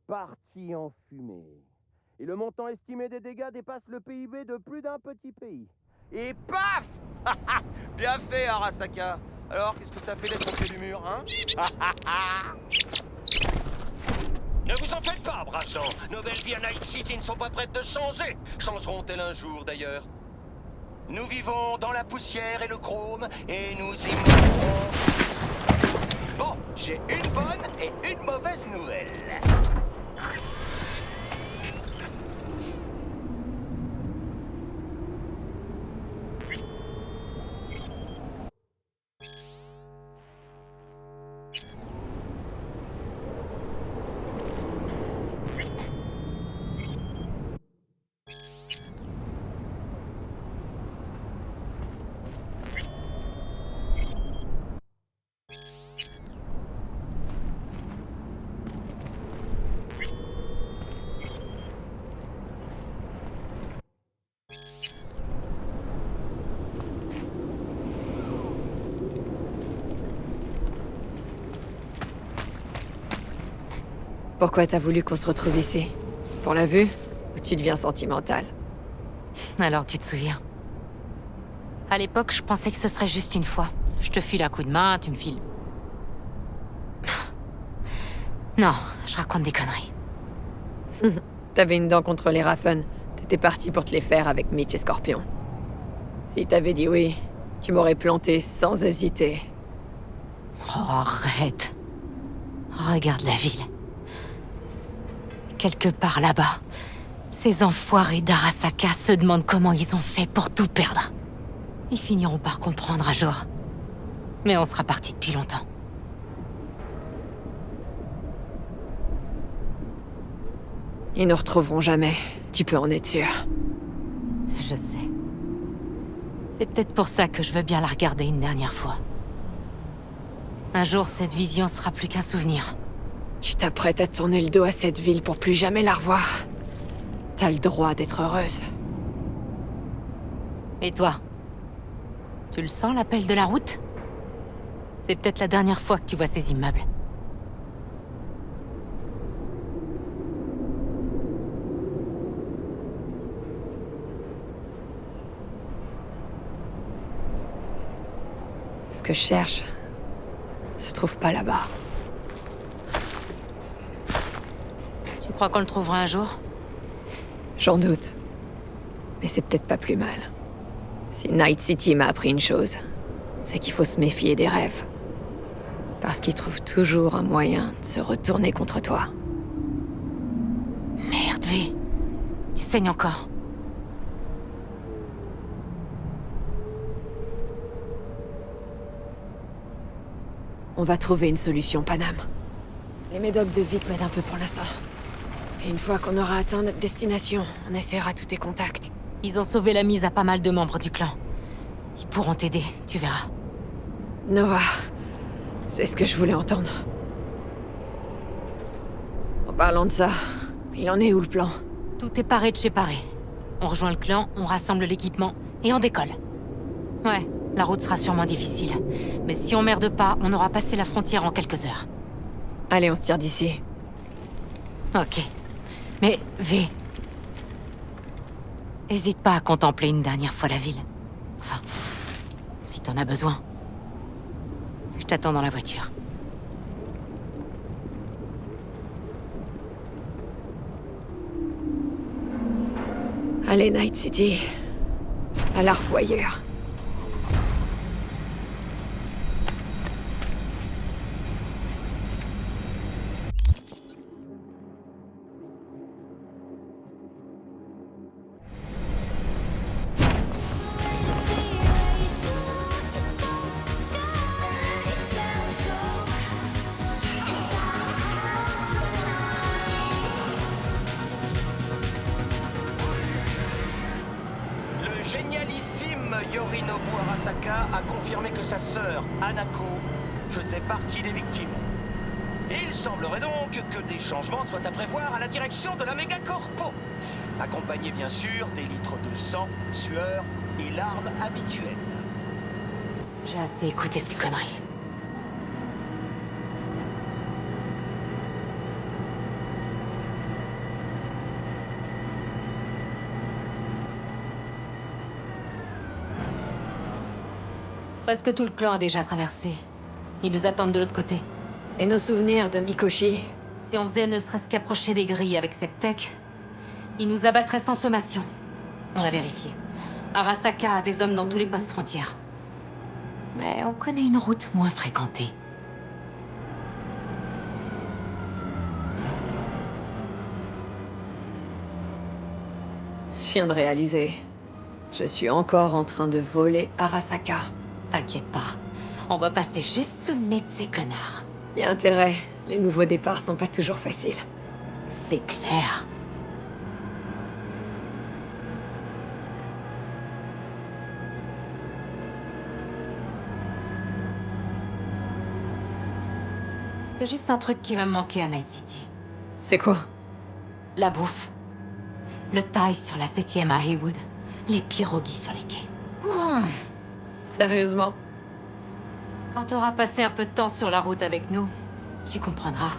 Parti en fumée. Et le montant estimé des dégâts dépasse le PIB de plus d'un petit pays. Et paf! Bien fait, Arasaka. Alors, qu'est-ce que ça fait d'être au pied du mur, hein? Ne vous en faites pas, braves gens. Nos belles vies à Night City ne sont pas prêtes de changer. Changeront-elles un jour, d'ailleurs? Nous vivons dans la poussière et le chrome, et nous y mourrons. Bon, j'ai une bonne et une mauvaise nouvelle. Pourquoi t'as voulu qu'on se retrouve ici? Pour la vue? Ou tu deviens sentimental? Alors tu te souviens. À l'époque, je pensais que ce serait juste une fois. Je te file un coup de main, tu me files... Non, je raconte des conneries. T'avais une dent contre les Raffen. T'étais parti pour te les faire avec Mitch et Scorpion. Si t'avais dit oui, tu m'aurais planté sans hésiter. Oh, arrête. Regarde la ville. Quelque part là-bas, ces enfoirés d'Arasaka se demandent comment ils ont fait pour tout perdre. Ils finiront par comprendre un jour. Mais on sera partis depuis longtemps. Ils nous retrouveront jamais, tu peux en être sûr. Je sais. C'est peut-être pour ça que je veux bien la regarder une dernière fois. Un jour, cette vision sera plus qu'un souvenir. Tu t'apprêtes à tourner le dos à cette ville pour plus jamais la revoir. T'as le droit d'être heureuse. Et toi? Tu le sens, l'appel de la route? C'est peut-être la dernière fois que tu vois ces immeubles. Ce que je cherche se trouve pas là-bas. Tu crois qu'on le trouvera un jour? J'en doute. Mais c'est peut-être pas plus mal. Si Night City m'a appris une chose, c'est qu'il faut se méfier des rêves. Parce qu'ils trouvent toujours un moyen de se retourner contre toi. Merde, V. Tu saignes encore. On va trouver une solution, Panam. Les médocs de Vic m'aident un peu pour l'instant. Et une fois qu'on aura atteint notre destination, on essaiera tous tes contacts. Ils ont sauvé la mise à pas mal de membres du clan. Ils pourront t'aider, tu verras. Nova, c'est ce que je voulais entendre. En parlant de ça, il en est où le plan? Tout est paré de chez paré. On rejoint le clan, on rassemble l'équipement, et on décolle. Ouais, la route sera sûrement difficile. Mais si on merde pas, on aura passé la frontière en quelques heures. Allez, on se tire d'ici. Ok. Mais, V... Hésite pas à contempler une dernière fois la ville. Enfin, si t'en as besoin. Je t'attends dans la voiture. Allez, Night City. À la revoyure. l'excellentissime Yorinobu Arasaka a confirmé que sa sœur, Hanako, faisait partie des victimes. Et il semblerait donc que des changements soient à prévoir à la direction de la mégacorpo, accompagnés bien sûr des litres de sang, sueur et larmes habituelles. J'ai assez écouté ces conneries. Presque tout le clan a déjà traversé. Ils nous attendent de l'autre côté. Et nos souvenirs de Mikoshi? Si on faisait ne serait-ce qu'approcher des grilles avec cette tech, ils nous abattraient sans sommation. On l'a vérifié. Arasaka a des hommes dans tous les postes frontières. Mais on connaît une route moins fréquentée. Je viens de réaliser. Je suis encore en train de voler Arasaka. T'inquiète pas. On va passer juste sous le nez de ces connards. Y a intérêt. Les nouveaux départs sont pas toujours faciles. C'est clair. Il y a juste un truc qui va me manquer à Night City. C'est quoi? La bouffe. Le thaï sur la 7e à Haywood. Les pierogies sur les quais. Sérieusement? Quand t'auras passé un peu de temps sur la route avec nous, tu comprendras.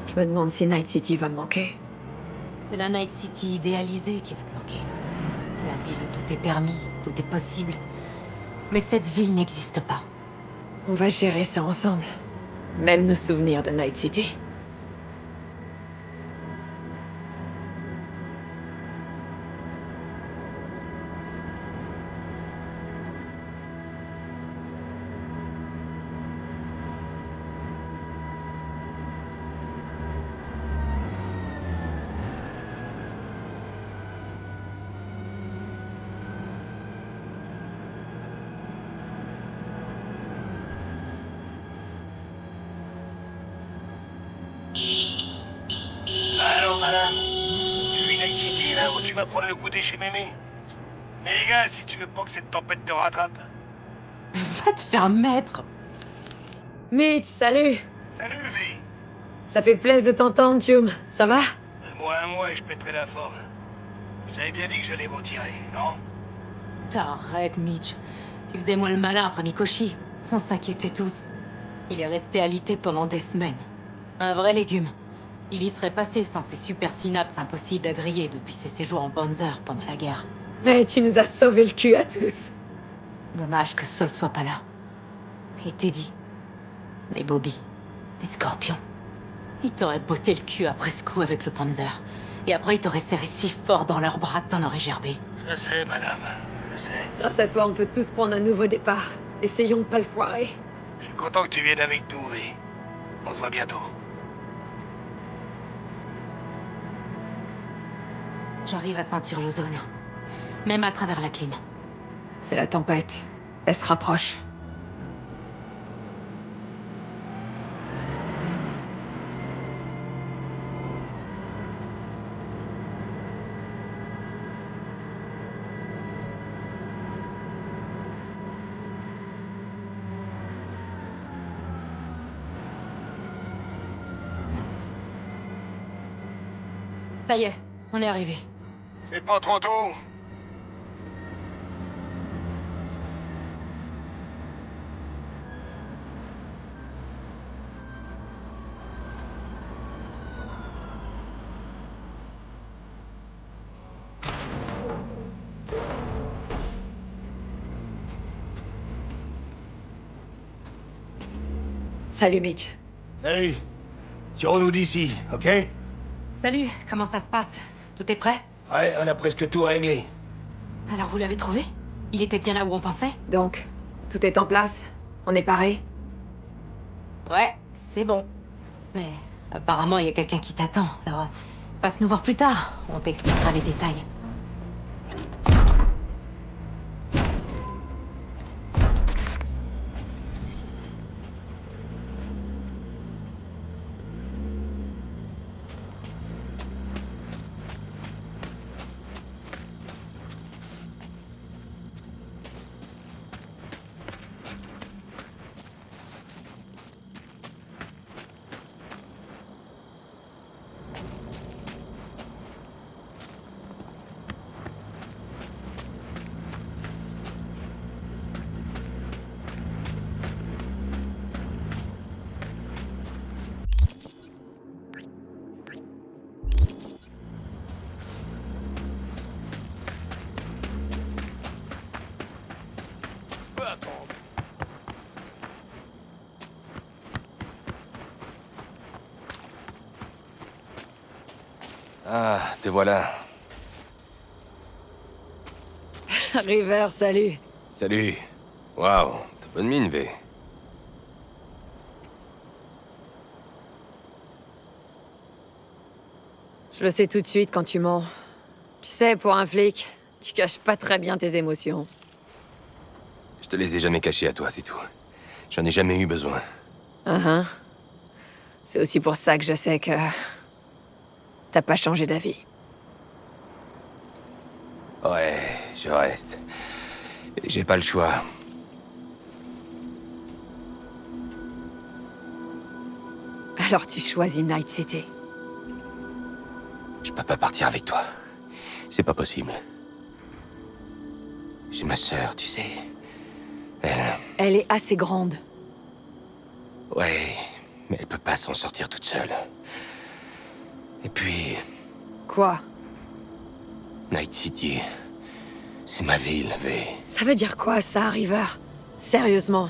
Je me demande si Night City va me manquer. C'est la Night City idéalisée qui va te manquer. La ville où tout est permis, tout est possible. Mais cette ville n'existe pas. On va gérer ça ensemble. Même nos souvenirs de Night City. Alors, madame, tu vis Night City, là, où tu vas prendre le goûter chez Mémé? Mais les gars, si tu veux pas que cette tempête te rattrape... Va te faire mettre. Mitch, salut! Salut, V. Ça fait plaisir de t'entendre, Chum. Ça va? Moi, je pèterai la forme. Je t'avais bien dit que j'allais m'en tirer, non? T'arrêtes, Mitch. Tu faisais moins le malin après Mikoshi. On s'inquiétait tous. Il est resté alité pendant des semaines. Un vrai légume. Il y serait passé sans ces super synapses impossibles à griller depuis ses séjours en Panzer pendant la guerre. Mais tu nous as sauvé le cul à tous. Dommage que Sol soit pas là. Et Teddy. Et Bobby. Et Scorpion. Ils t'auraient botté le cul après ce coup avec le Panzer. Et après, ils t'auraient serré si fort dans leurs bras que t'en aurais gerbé. Je sais, madame. Je sais. Grâce à toi, on peut tous prendre un nouveau départ. Essayons de pas le foirer. Je suis content que tu viennes avec nous, V. On se voit bientôt. J'arrive à sentir l'ozone. Même à travers la clim. C'est la tempête. Elle se rapproche. Ça y est, on est arrivé. C'est pas trop tôt. Salut, Mitch. Salut. Tirons-nous d'ici, ok? Salut, comment ça se passe? Tout est prêt? Ouais, on a presque tout réglé. Alors vous l'avez trouvé? Il était bien là où on pensait? Donc, tout est en place? On est paré? Ouais, c'est bon. Mais apparemment, il y a quelqu'un qui t'attend, alors passe nous voir plus tard. On t'expliquera les détails. peut attendre. Ah, te voilà. River, salut. Salut. Waouh, t'as bonne mine, V. Je le sais tout de suite quand tu mens. Tu sais, pour un flic, tu caches pas très bien tes émotions. Je te les ai jamais cachés à toi, c'est tout. J'en ai jamais eu besoin. C'est aussi pour ça que je sais que... t'as pas changé d'avis. Ouais, je reste. J'ai pas le choix. Alors tu choisis Night City. Je peux pas partir avec toi. C'est pas possible. J'ai ma sœur, tu sais. Elle est assez grande. Ouais, mais elle peut pas s'en sortir toute seule. Et puis... Quoi? Night City... c'est ma ville, V. Ça veut dire quoi, ça, River? Sérieusement,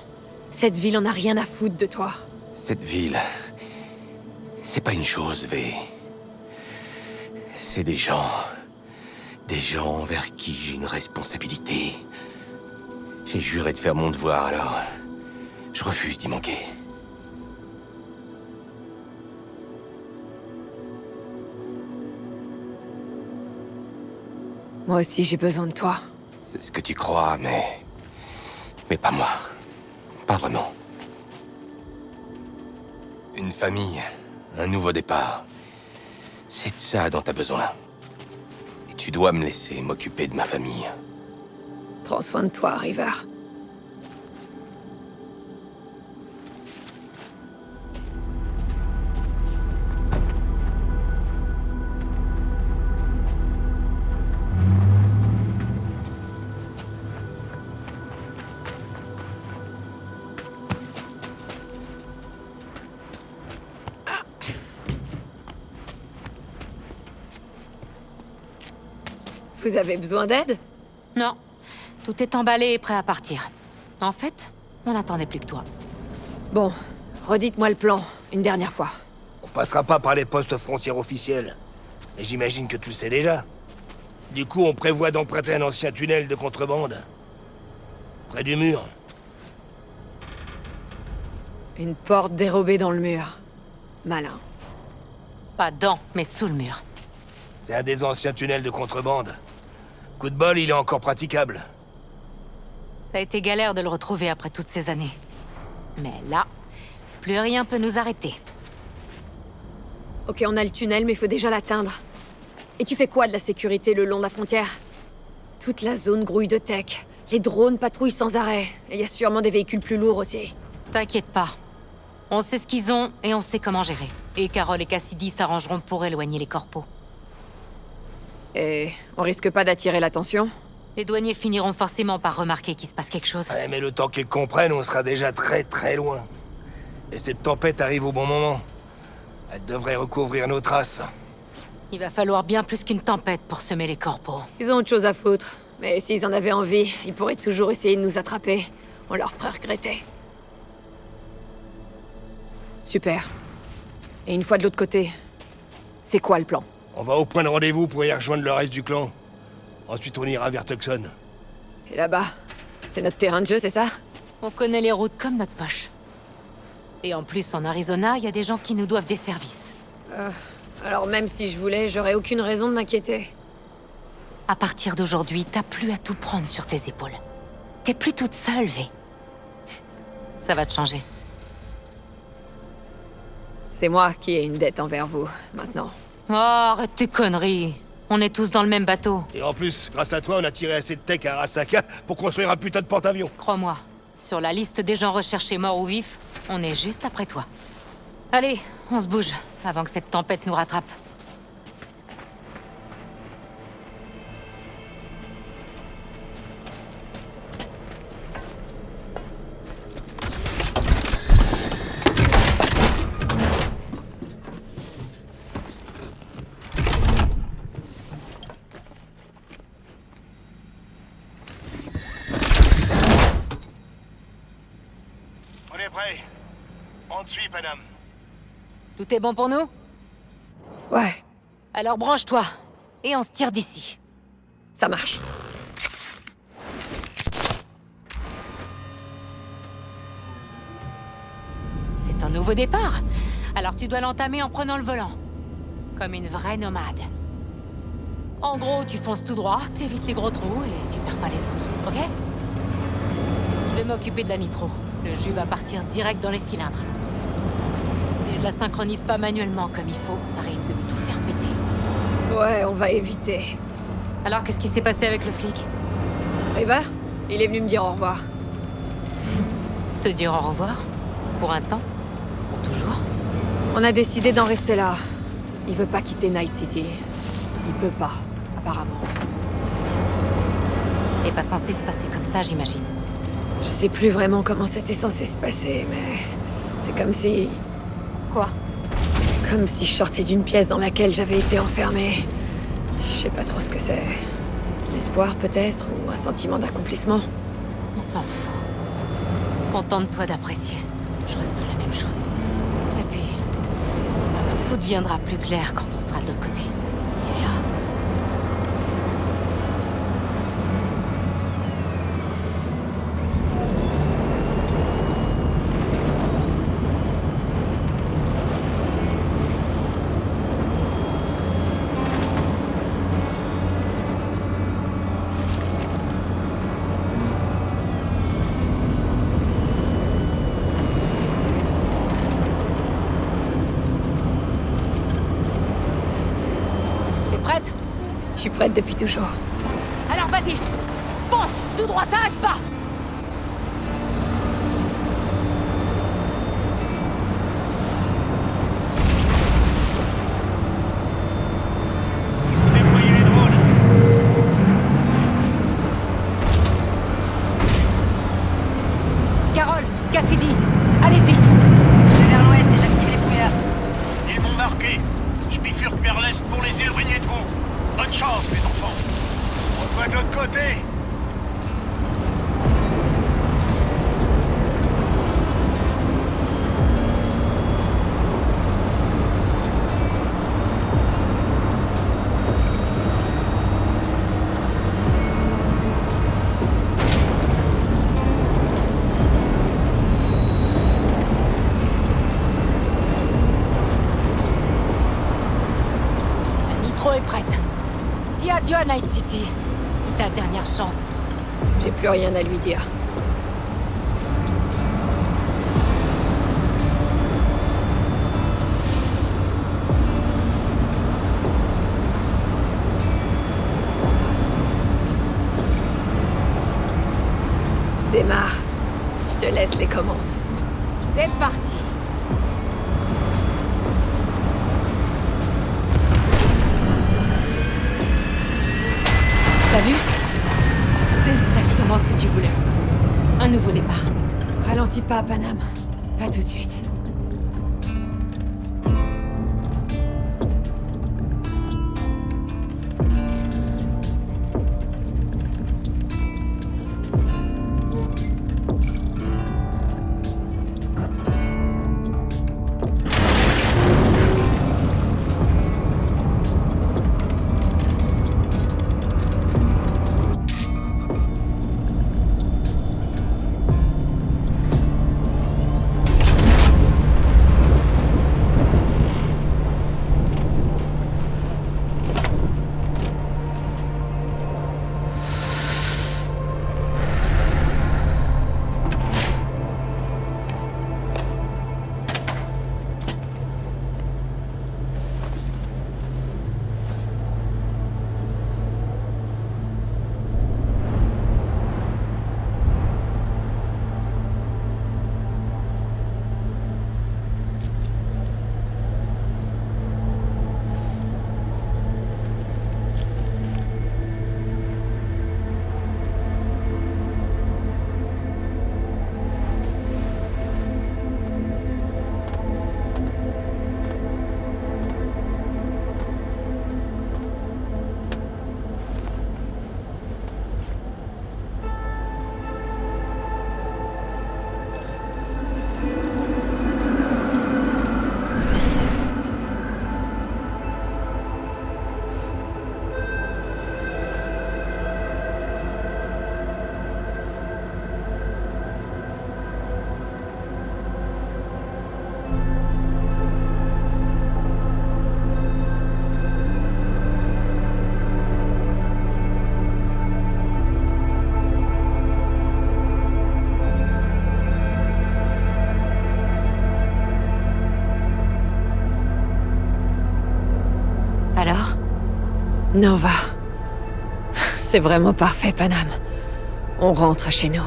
cette ville en a rien à foutre de toi. Cette ville... c'est pas une chose, V. C'est des gens... des gens envers qui j'ai une responsabilité. J'ai juré de faire mon devoir, alors... je refuse d'y manquer. Moi aussi, j'ai besoin de toi. C'est ce que tu crois, mais... mais pas moi. Pas vraiment. Une famille, un nouveau départ. C'est de ça dont t'as besoin. Et tu dois me laisser m'occuper de ma famille. Prends soin de toi, River. Vous avez besoin d'aide? Non. Tout est emballé et prêt à partir. En fait, on n'attendait plus que toi. Bon, redites-moi le plan, une dernière fois. On passera pas par les postes frontières officiels. Et j'imagine que tu le sais déjà. Du coup, on prévoit d'emprunter un ancien tunnel de contrebande. Près du mur. Une porte dérobée dans le mur. Malin. Pas dans, mais sous le mur. C'est un des anciens tunnels de contrebande. Coup de bol, il est encore praticable. Ça a été galère de le retrouver après toutes ces années. Mais là, plus rien peut nous arrêter. Ok, on a le tunnel, mais il faut déjà l'atteindre. Et tu fais quoi de la sécurité le long de la frontière? Toute la zone grouille de tech. Les drones patrouillent sans arrêt. Et il y a sûrement des véhicules plus lourds aussi. T'inquiète pas. On sait ce qu'ils ont et on sait comment gérer. Et Carol et Cassidy s'arrangeront pour éloigner les corpos. Et on risque pas d'attirer l'attention? Les douaniers finiront forcément par remarquer qu'il se passe quelque chose. Ouais, mais le temps qu'ils comprennent, on sera déjà très très loin. Et cette tempête arrive au bon moment. Elle devrait recouvrir nos traces. Il va falloir bien plus qu'une tempête pour semer les corpos. Ils ont autre chose à foutre. Mais s'ils en avaient envie, ils pourraient toujours essayer de nous attraper. On leur ferait regretter. Super. Et une fois de l'autre côté, c'est quoi le plan? On va au point de rendez-vous pour y rejoindre le reste du clan. Ensuite, on ira vers Tucson. Et là-bas, c'est notre terrain de jeu, c'est ça? On connaît les routes comme notre poche. Et en plus, en Arizona, il y a des gens qui nous doivent des services. Alors même si je voulais, j'aurais aucune raison de m'inquiéter. À partir d'aujourd'hui, t'as plus à tout prendre sur tes épaules. T'es plus toute seule, V. Ça va te changer. C'est moi qui ai une dette envers vous, maintenant. Oh, arrête tes conneries. On est tous dans le même bateau. Et en plus, grâce à toi, on a tiré assez de tech à Arasaka pour construire un putain de porte-avions. Crois-moi, sur la liste des gens recherchés morts ou vifs, on est juste après toi. Allez, on se bouge, avant que cette tempête nous rattrape. prêt. On te suit, Panam. Tout est bon pour nous? Ouais, Alors branche-toi, et on se tire d'ici. ça marche. C'est un nouveau départ. Alors tu dois l'entamer en prenant le volant. Comme une vraie nomade. En gros, tu fonces tout droit, t'évites les gros trous et tu perds pas les autres, ok? Je vais m'occuper de la nitro. Le jus va partir direct dans les cylindres. Si je la synchronise pas manuellement comme il faut, ça risque de tout faire péter. Ouais, on va éviter. Alors, qu'est-ce qui s'est passé avec le flic? River, il est venu me dire au revoir. Te dire au revoir? Pour un temps? Pour toujours? On a décidé d'en rester là. Il veut pas quitter Night City. Il peut pas, apparemment. C'était pas censé se passer comme ça, j'imagine. Je sais plus vraiment comment c'était censé se passer, mais... c'est comme si... Quoi? Comme si je sortais d'une pièce dans laquelle j'avais été enfermée. Je sais pas trop ce que c'est. L'espoir peut-être, ou un sentiment d'accomplissement. On s'en fout. Contente-toi d'apprécier. Je ressens la même chose. Et puis... tout deviendra plus clair quand on sera de l'autre côté. Tu verras. T'es prête? Je suis prête depuis toujours. Alors vas-y! Fonce! Tout droit, t'arrête pas! Déployez les drones. Carole! Cassidy! Allez-y! Je vais vers l'ouest et j'active les fouilleurs. Ils m'ont marqué. Je bifurque vers l'est pour les îles Rignetro. Bonne chance, les enfants. On se voit de l'autre côté. La nitro est prête. Dis adieu à Night City. C'est ta dernière chance. J'ai plus rien à lui dire. Démarre. Je te laisse les commandes. C'est parti! T'as vu? C'est exactement ce que tu voulais. Un nouveau départ. Ralentis pas, Panam. Pas tout de suite. Nova. C'est vraiment parfait, Panam. On rentre chez nous.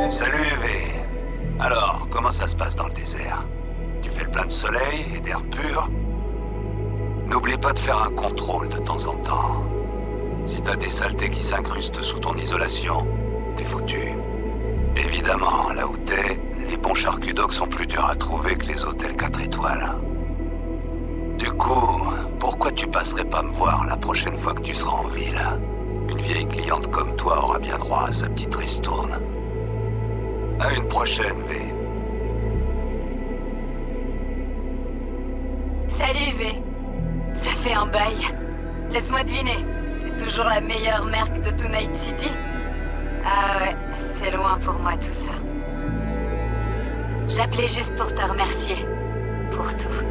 Salut V. Alors, comment ça se passe dans le désert? Tu fais le plein de soleil et d'air pur? N'oublie pas de faire un contrôle de temps en temps. Si t'as des saletés qui s'incrustent sous ton isolation, t'es foutu. Évidemment, là où t'es, les bons charcuteaux sont plus durs à trouver que les hôtels 4 étoiles. Du coup, pourquoi tu passerais pas me voir la prochaine fois que tu seras en ville? Une vieille cliente comme toi aura bien droit à sa petite ristourne. À une prochaine, V. Salut, V. Ça fait un bail. Laisse-moi deviner. T'es toujours la meilleure merc de tout Night City? Ah ouais, c'est loin pour moi tout ça. J'appelais juste pour te remercier. Pour tout.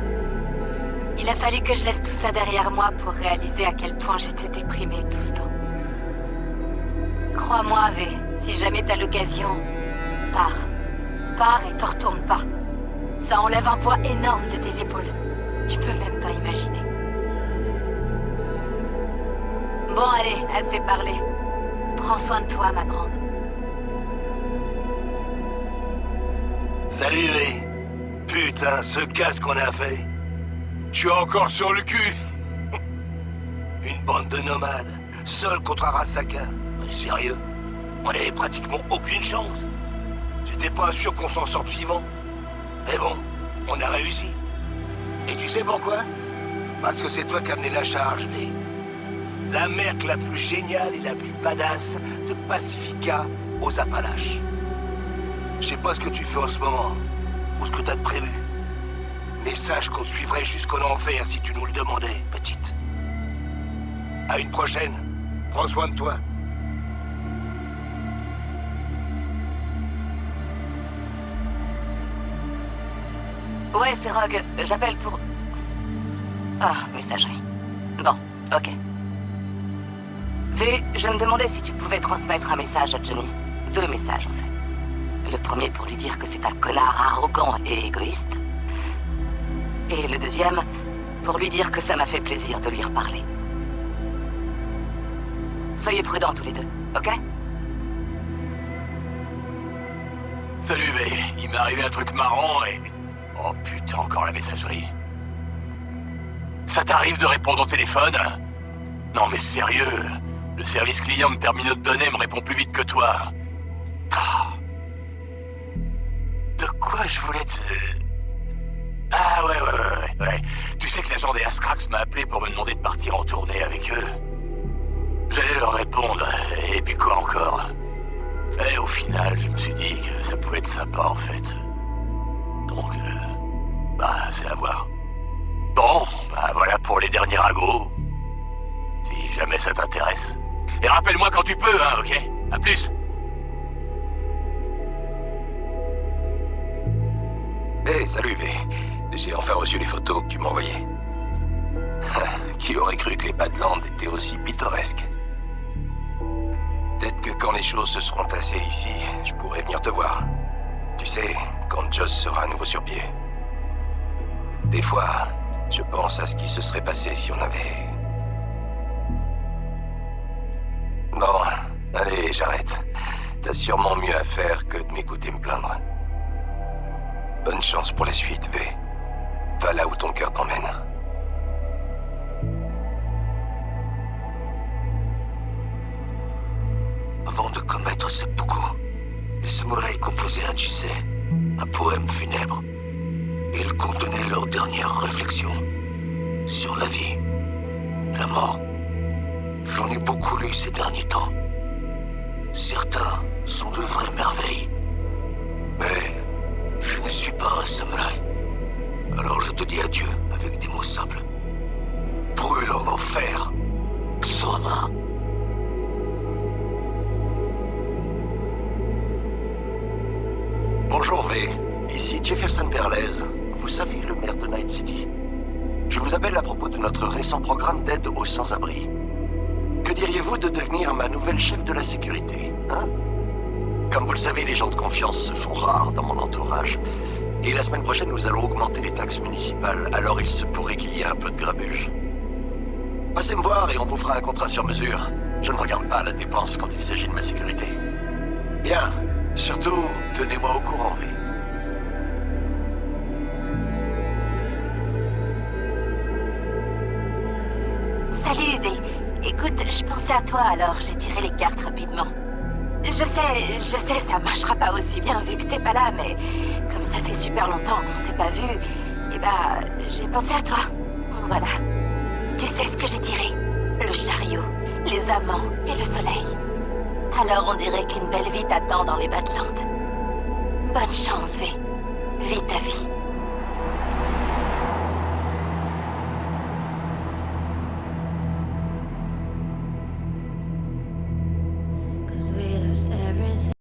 Il a fallu que je laisse tout ça derrière moi pour réaliser à quel point j'étais déprimée tout ce temps. Crois-moi, V, si jamais t'as l'occasion, pars. Pars et te retourne pas. Ça enlève un poids énorme de tes épaules. Tu peux même pas imaginer. Bon, allez, assez parlé. Prends soin de toi, ma grande. Salut, V. Putain, ce casse qu'on a fait. Je suis encore sur le cul. Une bande de nomades, seuls contre Arasaka. Sérieux? On avait pratiquement aucune chance. J'étais pas sûr qu'on s'en sorte vivant. Mais bon, on a réussi. Et tu sais pourquoi? Parce que c'est toi qui as amené la charge, V. La merc la plus géniale et la plus badass de Pacifica aux Appalaches. Je sais pas ce que tu fais en ce moment, ou ce que t'as de prévu. Mais sache qu'on suivrait jusqu'en enfer si tu nous le demandais, petite. À une prochaine. Prends soin de toi. Ouais, c'est Rogue. J'appelle pour... Ah, messagerie. Bon, ok. V, je me demandais si tu pouvais transmettre un message à Johnny. 2 messages, en fait. Le premier pour lui dire que c'est un connard arrogant et égoïste. Et le deuxième, pour lui dire que ça m'a fait plaisir de lui reparler. Soyez prudents tous les deux, ok? Salut V, il m'est arrivé un truc marrant et... Oh putain, encore la messagerie. Ça t'arrive de répondre au téléphone? Non mais sérieux, le service client de Terminaux de données me répond plus vite que toi. Ah. De quoi je voulais te... Ah ouais. Tu sais que l'agent des Ascrax m'a appelé pour me demander de partir en tournée avec eux. J'allais leur répondre, et puis quoi encore? Et au final, je me suis dit que ça pouvait être sympa en fait. Donc, c'est à voir. Bon, voilà pour les derniers ragots. Si jamais ça t'intéresse. Et rappelle-moi quand tu peux, hein, ok? À plus. Hey, salut V. J'ai enfin reçu les photos que tu m'as envoyées. Qui aurait cru que les Badlands étaient aussi pittoresques? Peut-être que quand les choses se seront tassées ici, je pourrai venir te voir. Tu sais, quand Joss sera à nouveau sur pied. Des fois, je pense à ce qui se serait passé si on avait... Bon, allez, j'arrête. T'as sûrement mieux à faire que de m'écouter me plaindre. Bonne chance pour la suite, V. Va là où ton cœur t'emmène. Avant de commettre seppuku, les samouraïs composaient un jisei, un poème funèbre. Il contenait leur dernière réflexion sur la vie, la mort. J'en ai beaucoup lu ces derniers temps. Certains sont de vraies merveilles. Mais je ne suis pas un samouraï. Alors je te dis adieu avec des mots simples. Brûle voyage en enfer. Xoma. Bonjour V, ici Jefferson Perlez, vous savez, le maire de Night City. Je vous appelle à propos de notre récent programme d'aide aux sans-abri. Que diriez-vous de devenir ma nouvelle chef de la sécurité, hein? Comme vous le savez, les gens de confiance se font rares dans mon entourage. Et la semaine prochaine, nous allons augmenter les taxes municipales, alors il se pourrait qu'il y ait un peu de grabuge. Passez me voir et on vous fera un contrat sur mesure. Je ne regarde pas la dépense quand il s'agit de ma sécurité. Bien. Surtout, tenez-moi au courant, V. Salut, V. Écoute, je pensais à toi, alors j'ai tiré les cartes rapidement. Je sais, ça marchera pas aussi bien vu que t'es pas là, mais comme ça fait super longtemps qu'on s'est pas vu, eh bah, j'ai pensé à toi. Voilà. Tu sais ce que j'ai tiré? Le chariot, les amants et le soleil. Alors on dirait qu'une belle vie t'attend dans les Badlands. Bonne chance, V. Vis ta vie.